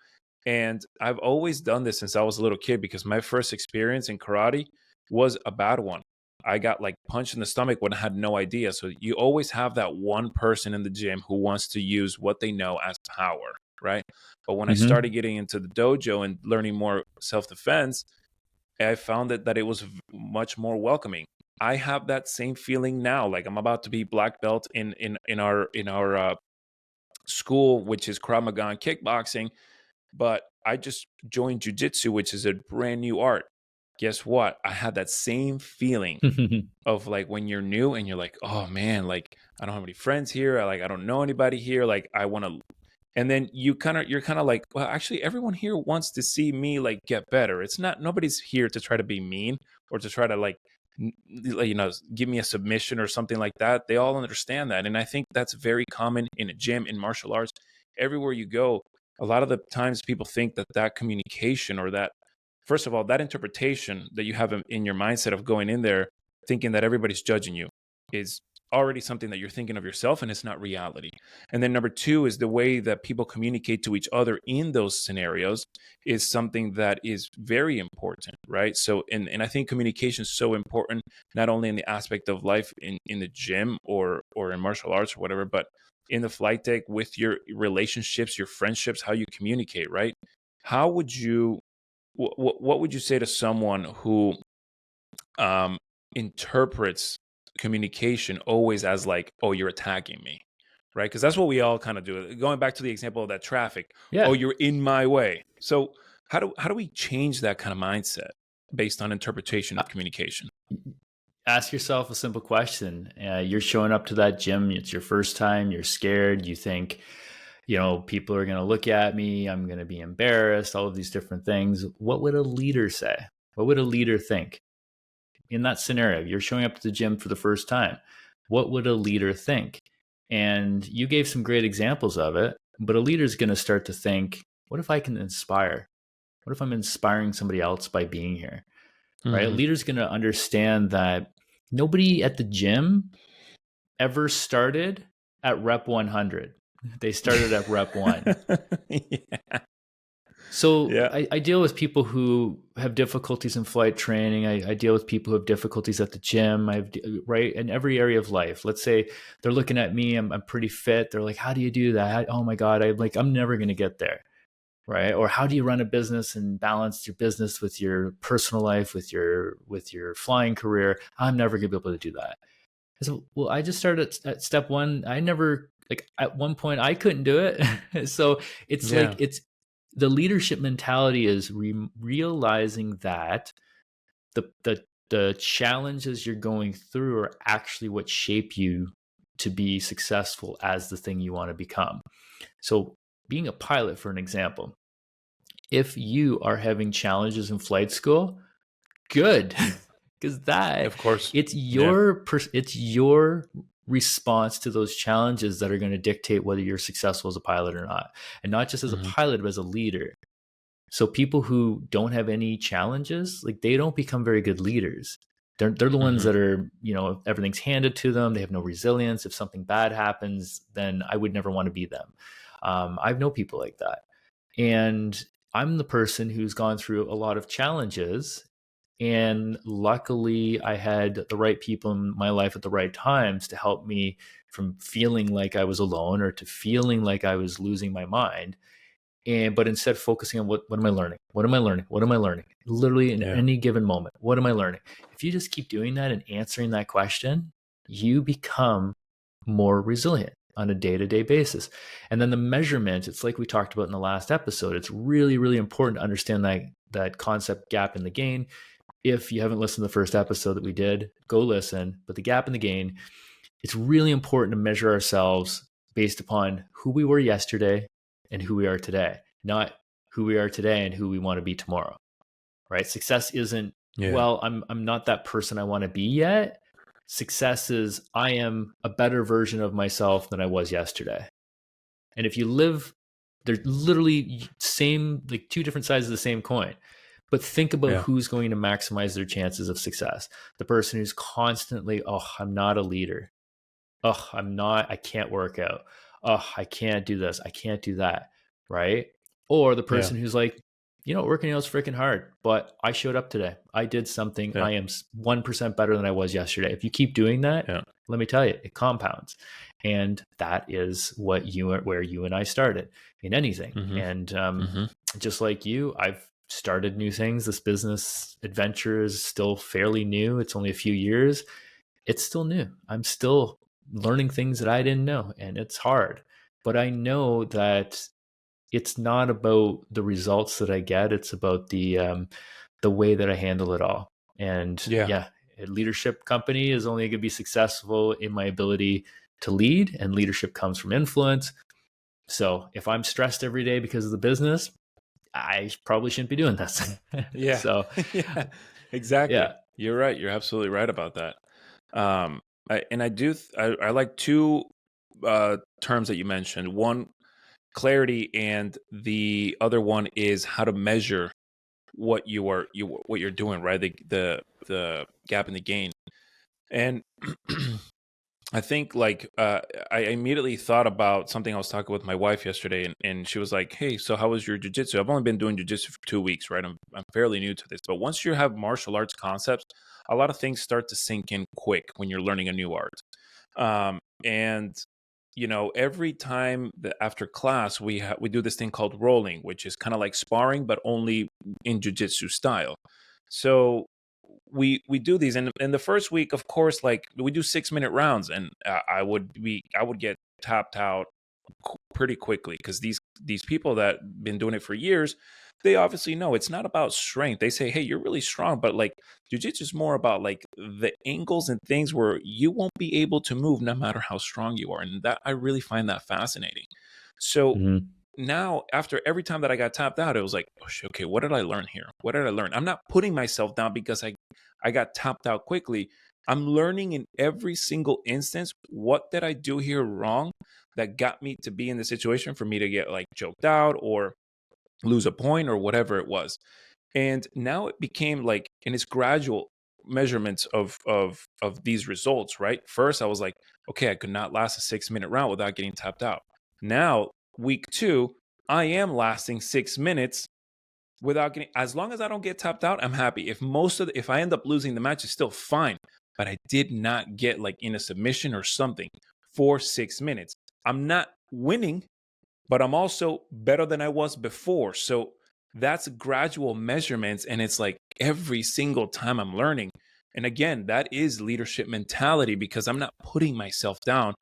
And I've always done this since I was a little kid, because my first experience in karate was a bad one. I got like punched in the stomach when I had no idea. So you always have that one person in the gym who wants to use what they know as power, right? But when I Hmm. started getting into the dojo and learning more self-defense, I found that it was much more welcoming. I have that same feeling now. Like, I'm about to be black belt in our school, which is Krav Maga and kickboxing, but I just joined jujitsu, which is a brand new art. Guess what? I had that same feeling of, like, when you're new and you're like, oh man, like, I don't have any friends here. I don't know anybody here. Like, I want to, and then you're kind of like, well, actually, everyone here wants to see me, like, get better. It's not, nobody's here to try to be mean or to try to, like, give me a submission or something like that. They all understand that, and I think that's very common in a gym, in martial arts, everywhere you go. A lot of the times, people think that communication, or that, first of all, that interpretation that you have in your mindset of going in there thinking that everybody's judging you, is already something that you're thinking of yourself, and it's not reality. And then number two is the way that people communicate to each other in those scenarios is something that is very important, right? So, and I think communication is so important, not only in the aspect of life in the gym or in martial arts or whatever, but in the flight deck, with your relationships, your friendships, how you communicate, right? How would you, what would you say to someone who um, interprets communication always as, like, oh, you're attacking me, right? Because that's what we all kind of do. Going back to the example of that traffic, oh, Yeah. you're in my way. So how do we change that kind of mindset based on interpretation Uh, of communication? Ask yourself a simple question. You're showing up to that gym. It's your first time. You're scared. You think, people are going to look at me. I'm going to be embarrassed. All of these different things. What would a leader say? What would a leader think in that scenario? You're showing up to the gym for the first time. What would a leader think? And you gave some great examples of it, but a leader is going to start to think, what if I can inspire? What if I'm inspiring somebody else by being here? Right? A Hmm. leader's going to understand that nobody at the gym ever started at rep 100. They started at rep one. Yeah. So Yeah. I deal with people who have difficulties in flight training. I deal with people who have difficulties at the gym. Right in every area of life. Let's say they're looking at me. I'm pretty fit. They're like, "How do you do that? Oh my god, I'm never going to get there." Right? Or how do you run a business and balance your business with your personal life, with your flying career? I'm never going to be able to do that. So, well, I just started at step one. I never, like, at one point I couldn't do it. So it's like, Yeah. it's the leadership mentality is realizing that the challenges you're going through are actually what shape you to be successful as the thing you want to become. So being a pilot, for an example, if you are having challenges in flight school, good. Because that Of course. it's Yeah. your response to those challenges that are going to dictate whether you're successful as a pilot or not, and not just as a Hmm. pilot but as a leader. So people who don't have any challenges, like, they don't become very good leaders. They're the ones Hmm. that are, everything's handed to them. They have no resilience. If something bad happens, then I would never want to be them. I've known people like that, and I'm the person who's gone through a lot of challenges, and luckily, I had the right people in my life at the right times to help me from feeling like I was alone or to feeling like I was losing my mind. But instead focusing on what am I learning? What am I learning? What am I learning? Literally in Yeah. any given moment, what am I learning? If you just keep doing that and answering that question, you become more resilient on a day-to-day basis. And then the measurement, it's like we talked about in the last episode. It's really, really important to understand that concept, gap in the gain. If you haven't listened to the first episode that we did, go listen. But the gap in the gain, it's really important to measure ourselves based upon who we were yesterday and who we are today, not who we are today and who we want to be tomorrow. Right? Success isn't, Yeah. well, I'm not that person I want to be yet. Success is, I am a better version of myself than I was yesterday. And if you live, they're literally same, like two different sides of the same coin. But think about Yeah. who's going to maximize their chances of success. The person who's constantly, oh, I'm not a leader. Oh, I can't work out. Oh, I can't do this. I can't do that. Right. Or the Yeah. person who's like, working out is freaking hard, but I showed up today. I did something. Yeah. I am 1% better than I was yesterday. If you keep doing that, Yeah. let me tell you, it compounds. And that is where you and I started in anything. Hmm. And Hmm. just like you, I've started new things. This business adventure is still fairly new. It's only a few years. It's still new. I'm still learning things that I didn't know, and it's hard. But I know that it's not about the results that I get. It's about the way that I handle it all. And Yeah. yeah, a leadership company is only going to be successful in my ability to lead, and leadership comes from influence. So if I'm stressed every day because of the business, I probably shouldn't be doing this. Yeah. So Yeah. Exactly. yeah. You're right. You're absolutely right about that. Um, I like two terms that you mentioned. One, clarity, and the other one is how to measure what you're doing, right? The gap in the gain. And I think I immediately thought about something I was talking with my wife yesterday, and she was like, "Hey, so how was your jujitsu?" I've only been doing jujitsu for 2 weeks, right? I'm fairly new to this, but once you have martial arts concepts, a lot of things start to sink in quick when you're learning a new art. And every time that after class we do this thing called rolling, which is kind of like sparring, but only in jujitsu style. So we do these, and in the first week, of course, like we do 6 minute rounds, and I would get tapped out pretty quickly because these people that been doing it for years, they obviously know it's not about strength. They say, hey, you're really strong, but like jiu-jitsu is more about like the angles and things where you won't be able to move no matter how strong you are, and that I really find that fascinating. So Mhm. now, after every time that I got tapped out, it was like, oh shit, okay, what did I learn here? What did I learn? I'm not putting myself down because I got tapped out quickly. I'm learning in every single instance, what did I do here wrong that got me to be in the situation for me to get like choked out or lose a point or whatever it was. And now it became like, and it's gradual measurements of these results, right? First, I was like, okay, I could not last a 6 minute round without getting tapped out. Now, week two, I am lasting 6 minutes without getting, as long as I don't get tapped out, I'm happy. If I end up losing the match, it's still fine. But I did not get like in a submission or something for 6 minutes. I'm not winning, but I'm also better than I was before. So that's gradual measurements. And it's like every single time I'm learning. And again, that is leadership mentality, because I'm not putting myself down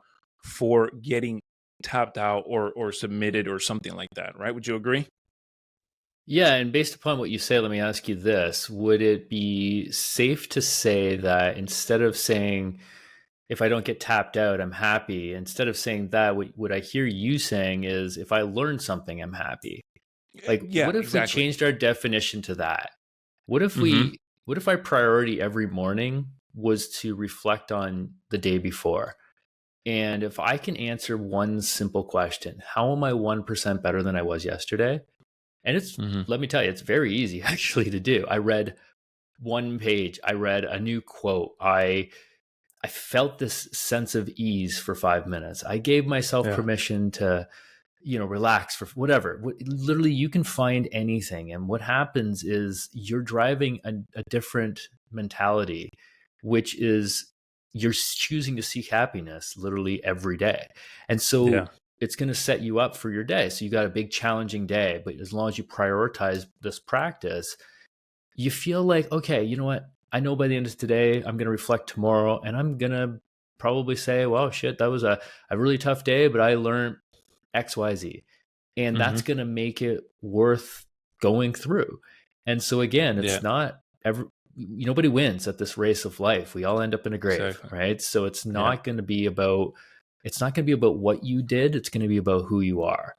for getting tapped out or submitted or something like that. Right? Would you agree? Yeah, and based upon what you say, let me ask you this. Would it be safe to say that instead of saying, if I don't get tapped out, I'm happy, instead of saying that, what I hear you saying is, if I learn something, I'm happy? Like, Yeah, what if we exactly. changed our definition to that? What if Mm-hmm. we, what if our priority every morning was to reflect on the day before? And if I can answer one simple question, how am I 1% better than I was yesterday? And it's, Mm-hmm. let me tell you, it's very easy actually to do. I read one page, I read a new quote, I felt this sense of ease for 5 minutes. I gave myself Yeah. permission to, relax for whatever. Literally, you can find anything. And what happens is you're driving a different mentality, which is you're choosing to seek happiness literally every day. And Yeah. so it's going to set you up for your day. So you got a big challenging day, but as long as you prioritize this practice, you feel like, okay, you know what? I know by the end of today, I'm going to reflect tomorrow and I'm going to probably say, well, shit, that was a really tough day, but I learned XYZ. And Mm-hmm. that's going to make it worth going through. And so, again, Yeah. it's not ever, nobody wins at this race of life. We all end up in a grave, Exactly. right? So Yeah. it's not going to be about what you did. It's going to be about who you are,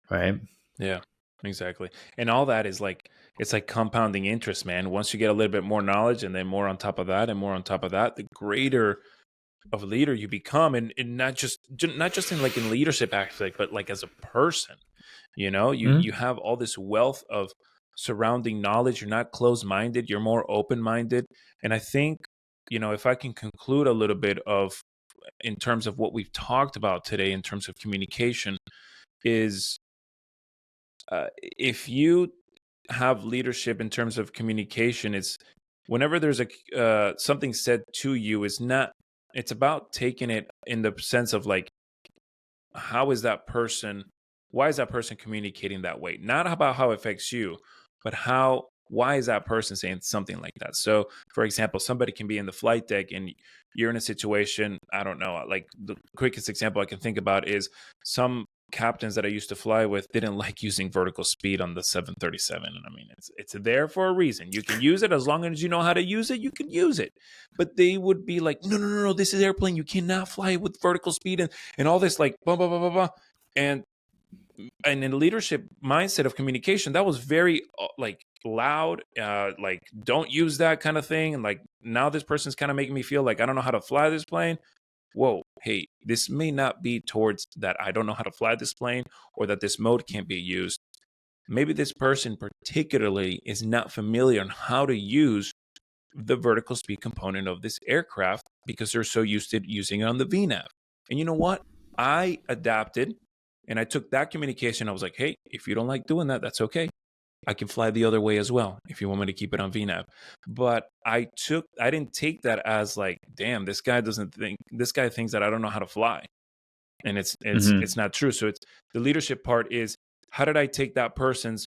right? Yeah. Exactly. And all that is like, it's like compounding interest, man. Once you get a little bit more knowledge and then more on top of that and more on top of that, the greater of a leader you become. And not just in like in leadership aspect, but like as a person. You Mm-hmm. have all this wealth of surrounding knowledge. You're not closed-minded, you're more open-minded. And I think, if I can conclude a little bit of in terms of what we've talked about today in terms of communication, is if you have leadership in terms of communication, it's whenever there's a something said to you, is not, it's about taking it in the sense of like, how is that person, why is that person communicating that way, not about how it affects you, but why is that person saying something like that. So for example, somebody can be in the flight deck and you're in a situation, I don't know, like the quickest example I can think about is some captains that I used to fly with didn't like using vertical speed on the 737. And I mean, it's there for a reason. You can use it as long as you know how to use it, you can use it. But they would be like, no, no, no, no, this is airplane, you cannot fly with vertical speed, and all this like blah blah blah blah blah. And and in leadership mindset of communication, that was very like loud, like don't use that kind of thing. And like now this person's kind of making me feel like I don't know how to fly this plane. Whoa, hey, this may not be towards that I don't know how to fly this plane or that this mode can't be used. Maybe this person particularly is not familiar on how to use the vertical speed component of this aircraft because they're so used to using it on the VNAV. And you know what? I adapted and I took that communication. I was like, hey, if you don't like doing that, that's okay. I can fly the other way as well if you want me to keep it on VNAV. But I didn't take that as like, damn, this guy thinks that I don't know how to fly. And it's Mm-hmm. not true. So it's the leadership part is, how did I take that person's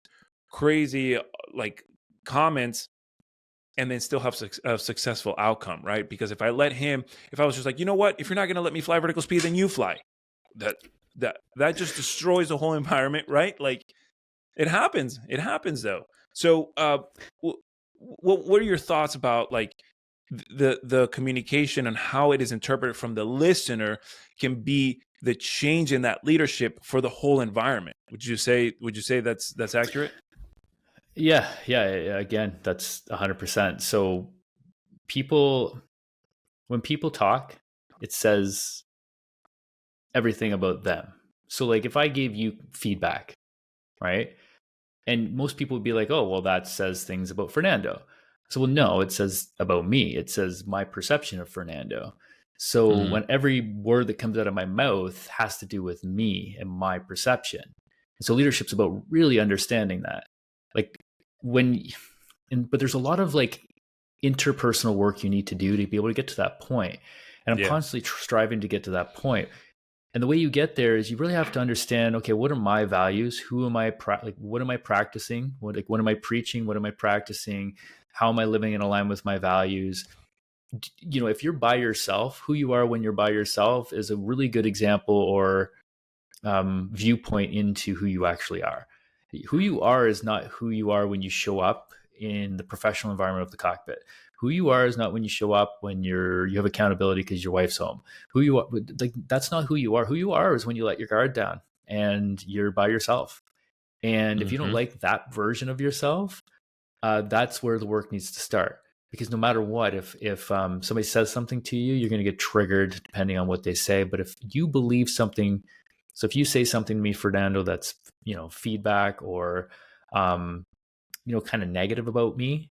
crazy like comments and then still have a successful outcome, right? Because if I was just like, you know what, if you're not going to let me fly vertical speed, then you fly. That that just destroys the whole environment, right? Like it happens. It happens though. So, what are your thoughts about like the communication and how it is interpreted from the listener can be the change in that leadership for the whole environment? Would you say that's accurate? Yeah. Again, that's 100%. So people, when people talk, it says everything about them. So like if I gave you feedback, right? And most people would be like, oh, well, that says things about Fernando. So, well, no, it says about me. It says my perception of Fernando. So Mm-hmm. when every word that comes out of my mouth has to do with me and my perception. And so leadership's about really understanding that. Like when, but there's a lot of like interpersonal work you need to do to be able to get to that point. And I'm constantly striving to get to that point. And the way you get there is you really have to understand, okay, what are my values? Who am I, what am I practicing? What am I preaching? What am I practicing? How am I living in alignment with my values? If you're by yourself, who you are when you're by yourself is a really good example or viewpoint into who you actually are. Who you are is not who you are when you show up in the professional environment of the cockpit. Who you are is not when you show up when you have accountability because your wife's home. Who you are, like, that's not who you are. Who you are is when you let your guard down and you're by yourself. And if you don't like that version of yourself, that's where the work needs to start. Because no matter what, if somebody says something to you, you're going to get triggered depending on what they say. But if you believe something, so if you say something to me, Fernando, that's feedback or kind of negative about me,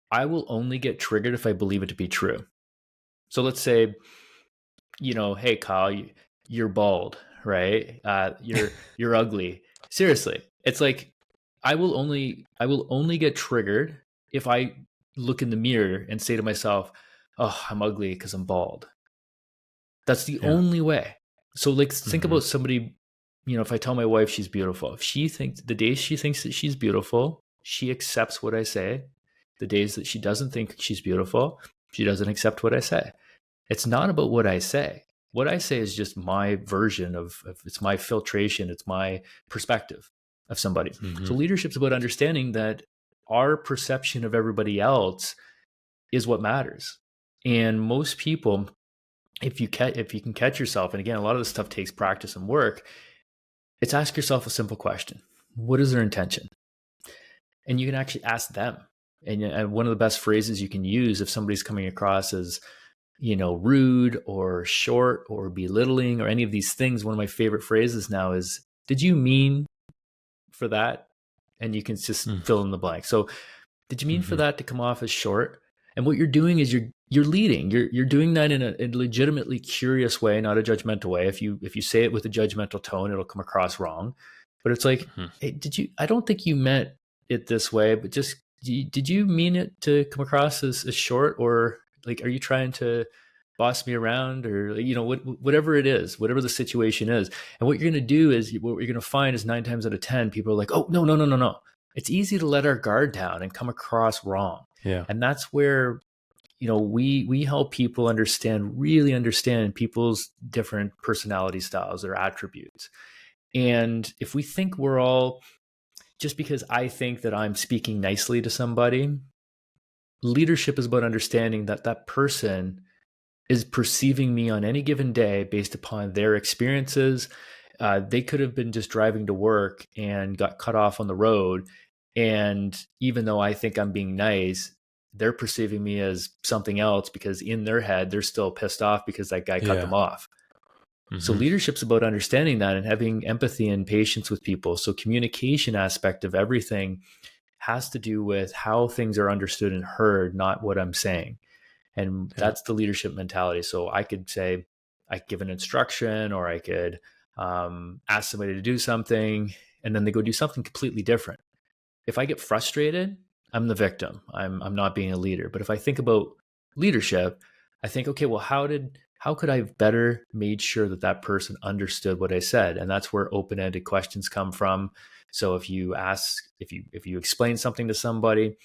I will only get triggered if I believe it to be true. So let's say, hey Kyle, you're bald, right? You're ugly. Seriously, it's like I will only get triggered if I look in the mirror and say to myself, "Oh, I'm ugly because I'm bald." That's the only way. So like think about somebody, if I tell my wife she's beautiful, if she thinks the days she thinks that she's beautiful, she accepts what I say. The days that she doesn't think she's beautiful, she doesn't accept what I say. It's not about what I say. What I say is just my version of it's my filtration, it's my perspective of somebody. So leadership's about understanding that our perception of everybody else is what matters. And most people, if you can catch yourself, and again, a lot of this stuff takes practice and work, it's ask yourself a simple question. What is their intention? And you can actually ask them. And one of the best phrases you can use if somebody's coming across as, rude or short or belittling or any of these things, one of my favorite phrases now is, did you mean for that? And you can just fill in the blank. So did you mean for that to come off as short? And what you're doing is you're leading. You're doing that in a legitimately curious way, not a judgmental way. If you say it with a judgmental tone, it'll come across wrong. But it's like, hey, I don't think you meant it this way, but just did you mean it to come across as short, or like, are you trying to boss me around, or whatever it is, whatever the situation is. And what you're going to do is what you're going to find is 9 times out of 10, people are like, oh, no. It's easy to let our guard down and come across wrong. Yeah. And that's where, we help people really understand people's different personality styles, their attributes. And if we think we're all, just because I think that I'm speaking nicely to somebody, leadership is about understanding that that person is perceiving me on any given day based upon their experiences. They could have been just driving to work and got cut off on the road. And even though I think I'm being nice, they're perceiving me as something else because in their head, they're still pissed off because that guy cut them off. So leadership's about understanding that and having empathy and patience with people. So communication aspect of everything has to do with how things are understood and heard, not what I'm saying. And that's the leadership mentality. So I could say, I give an instruction, or I could ask somebody to do something, and then they go do something completely different. If I get frustrated, I'm the victim. I'm not being a leader. But if I think about leadership, I think, okay, well, how could I have better made sure that that person understood what I said? And that's where open-ended questions come from. So if you explain something to somebody,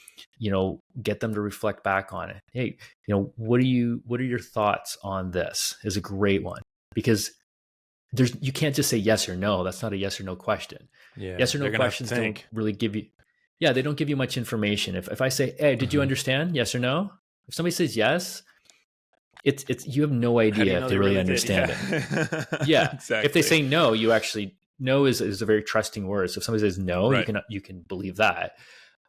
get them to reflect back on it. Hey, what are your thoughts on this? Is a great one, because you can't just say yes or no. That's not a yes or no question. Yeah, yes or no questions don't really give you, they don't give you much information. If I say, hey, did you understand? Yes or no? If somebody says yes, it's you have no idea if they really understand it. Yeah. Exactly. If they say no, you actually, no is a very trusting word. So if somebody says no, you can believe that.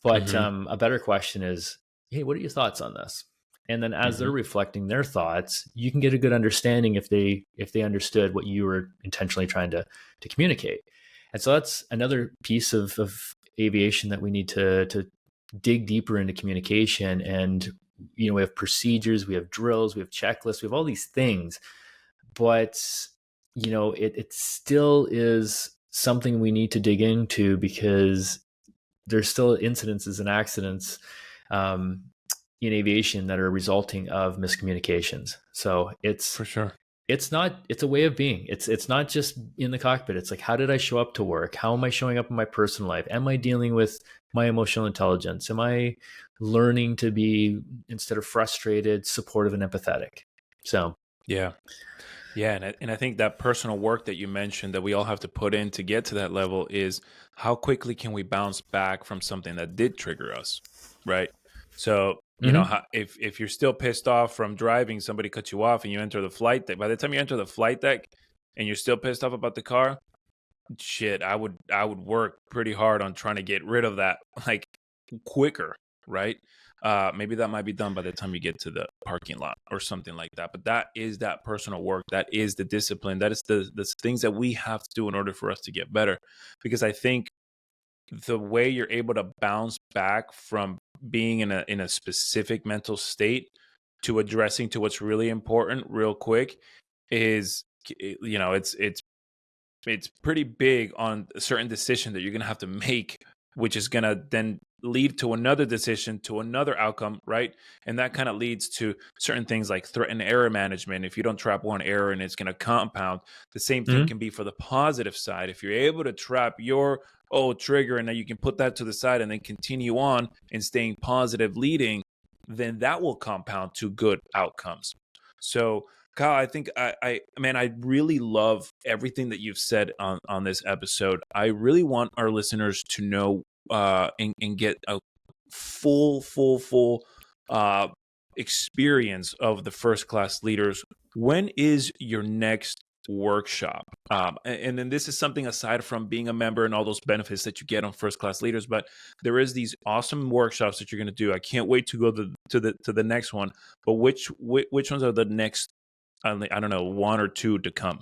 But a better question is, hey, what are your thoughts on this? And then as they're reflecting their thoughts, you can get a good understanding if they understood what you were intentionally trying to communicate. And so that's another piece of aviation that we need to dig deeper into communication. And we have procedures, we have drills, we have checklists, we have all these things, but it still is something we need to dig into, because there's still incidences and accidents um, in aviation that are resulting of miscommunications. So For sure. it's a way of being. It's not just in the cockpit. It's like, how did I show up to work? How am I showing up in my personal life? Am I dealing with my emotional intelligence? Am I learning to be, instead of frustrated, supportive and empathetic? So Yeah. Yeah, and I think that personal work that you mentioned that we all have to put in to get to that level is how quickly can we bounce back from something that did trigger us, right? So, mhm. if you're still pissed off from driving, somebody cuts you off and you enter the flight deck. By the time you enter the flight deck and you're still pissed off about the car, shit, I would work pretty hard on trying to get rid of that like quicker, right? Maybe that might be done by the time you get to the parking lot or something like that. But that is that personal work. That is the discipline. That is the things that we have to do in order for us to get better. Because I think the way you're able to bounce back from being in a specific mental state to addressing to what's really important real quick is, it's pretty big on a certain decision that you're going to have to make, which is going to then lead to another decision, to another outcome, right? And that kind of leads to certain things like threat and error management. If you don't trap one error and it's going to compound, the same thing Mhm. can be for the positive side. If you're able to trap your oh trigger and then you can put that to the side and then continue on and staying positive leading, then that will compound to good outcomes. So Kyle, I think man, I really love everything that you've said on this episode. I really want our listeners to know and get a full uh experience of the first class leaders. When is your next workshop? And then this is something aside from being a member and all those benefits that you get on first class leaders, but there is these awesome workshops that you're going to do. I can't wait to go to the next one. But which ones are the next, I don't know, one or two to come?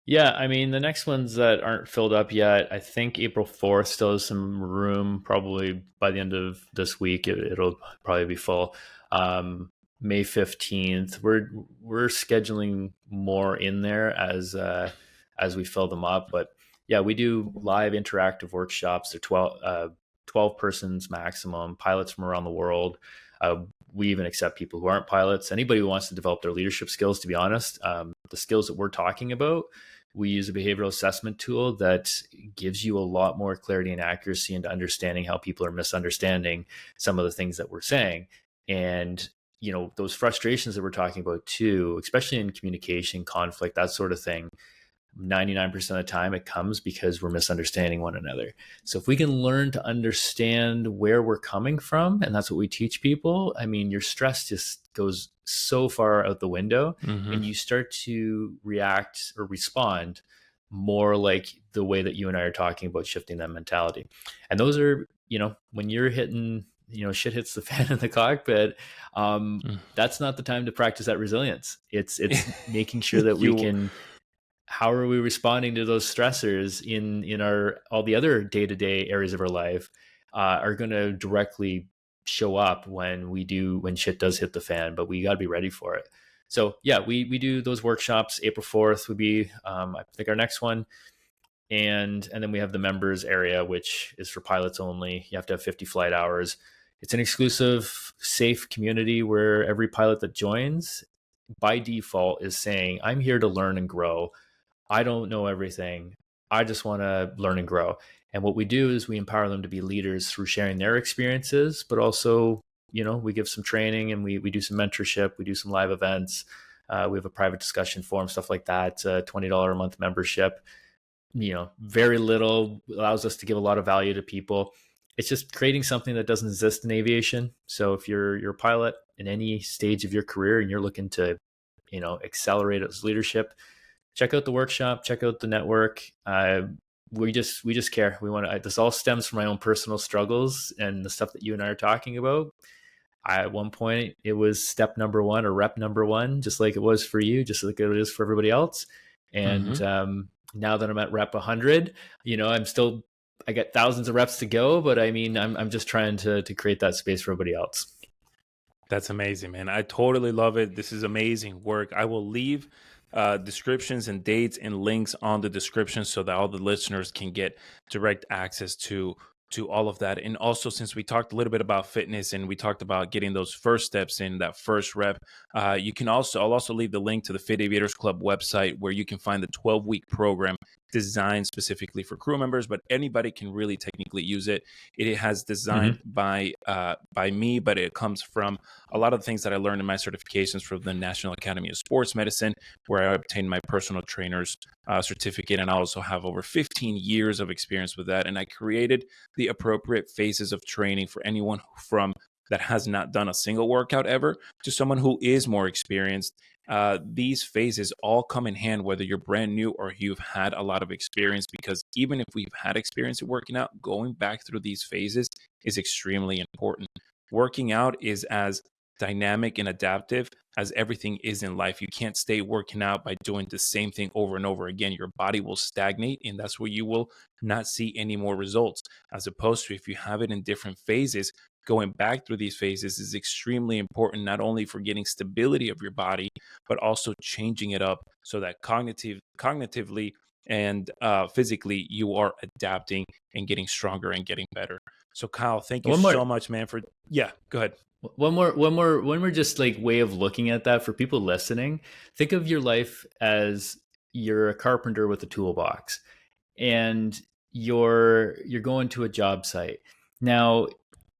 Yeah, I mean, the next ones that aren't filled up yet, I think April 4th still has some room. Probably by the end of this week, it'll probably be full. May 15th, we're scheduling more in there as we fill them up. But yeah, we do live interactive workshops. They're 12 persons maximum, pilots from around the world. We even accept people who aren't pilots. Anybody who wants to develop their leadership skills, to be honest. The skills that we're talking about, we use a behavioral assessment tool that gives you a lot more clarity and accuracy into understanding how people are misunderstanding some of the things that we're saying. And, those frustrations that we're talking about too, especially in communication, conflict, that sort of thing, 99% of the time it comes because we're misunderstanding one another. So if we can learn to understand where we're coming from, and that's what we teach people, I mean, your stress just goes so far out the window, Mm-hmm. and you start to react or respond more like the way that you and I are talking about shifting that mentality. And those are, when you're hitting, shit hits the fan in the cockpit, that's not the time to practice that resilience. It's making sure that we you can, how are we responding to those stressors in our all the other day-to-day areas of our life, are going to directly show up when shit does hit the fan, but we got to be ready for it. So yeah, we do those workshops. April 4th would be, I think, our next one. And then we have the members area, which is for pilots only. You have to have 50 flight hours. It's an exclusive, safe community where every pilot that joins by default is saying, I'm here to learn and grow. I don't know everything. I just want to learn and grow. And what we do is we empower them to be leaders through sharing their experiences, but also, we give some training, and we do some mentorship. We do some live events. We have a private discussion forum, stuff like that. $20 a month membership. Very little, allows us to give a lot of value to people. It's just creating something that doesn't exist in aviation. So if you're a pilot in any stage of your career and you're looking to, accelerate its leadership, check out the workshop, check out the network. We just care. We want to. This all stems from my own personal struggles and the stuff that you and I are talking about. At one point, it was step number one or rep number one, just like it was for you, just like it is for everybody else. Mm-hmm. And now that I'm at rep 100, I got thousands of reps to go, but I mean, I'm just trying to create that space for everybody else. That's amazing, man. I totally love it. This is amazing work. I will leave descriptions and dates and links on the description so that all the listeners can get direct access to to all of that. And also, since we talked a little bit about fitness and we talked about getting those first steps in that first rep, I'll also leave the link to the Fit Aviators Club website where you can find the 12-week program designed specifically for crew members, but anybody can really technically use it. It has designed by me, but it comes from a lot of the things that I learned in my certifications from the National Academy of Sports Medicine, where I obtained my personal trainer's certificate, and I also have over 15 years of experience with that. And I created the appropriate phases of training for anyone from that has not done a single workout ever to someone who is more experienced. These phases all come in hand whether you're brand new or you've had a lot of experience, because even if we've had experience in working out, going back through these phases is extremely important. Working out is as dynamic and adaptive as everything is in life. You can't stay working out by doing the same thing over and over again. Your body will stagnate, and that's where you will not see any more results. As opposed to if you have it in different phases, going back through these phases is extremely important, not only for getting stability of your body, but also changing it up so that cognitively and physically you are adapting and getting stronger and getting better. So Kyle, thank you so much, man, go ahead. One more just like way of looking at that for people listening. Think of your life as you're a carpenter with a toolbox, and you're going to a job site. Now,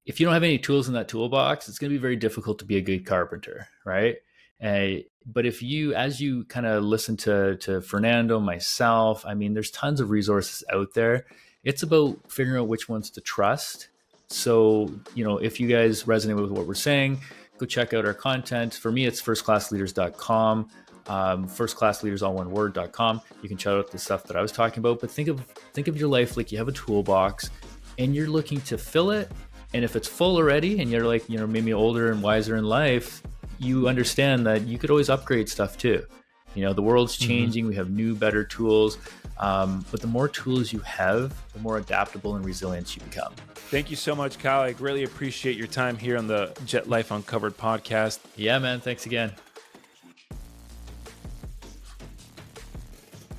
if you don't have any tools in that toolbox, it's going to be very difficult to be a good carpenter, right? But if you, as you kind of listen to Fernando, myself, I mean, there's tons of resources out there. It's about figuring out which ones to trust. So, if you guys resonate with what we're saying, go check out our content. For me, it's firstclassleaders.com, firstclassleaders, all one word.com. You can check out the stuff that I was talking about, but think of your life like you have a toolbox and you're looking to fill it. And if it's full already and you're like, maybe older and wiser in life, you understand that you could always upgrade stuff too. The world's changing. We have new, better tools. But the more tools you have, the more adaptable and resilient you become. Thank you so much, Kyle. I really appreciate your time here on the Jet Life Uncovered podcast. Yeah, man. Thanks again.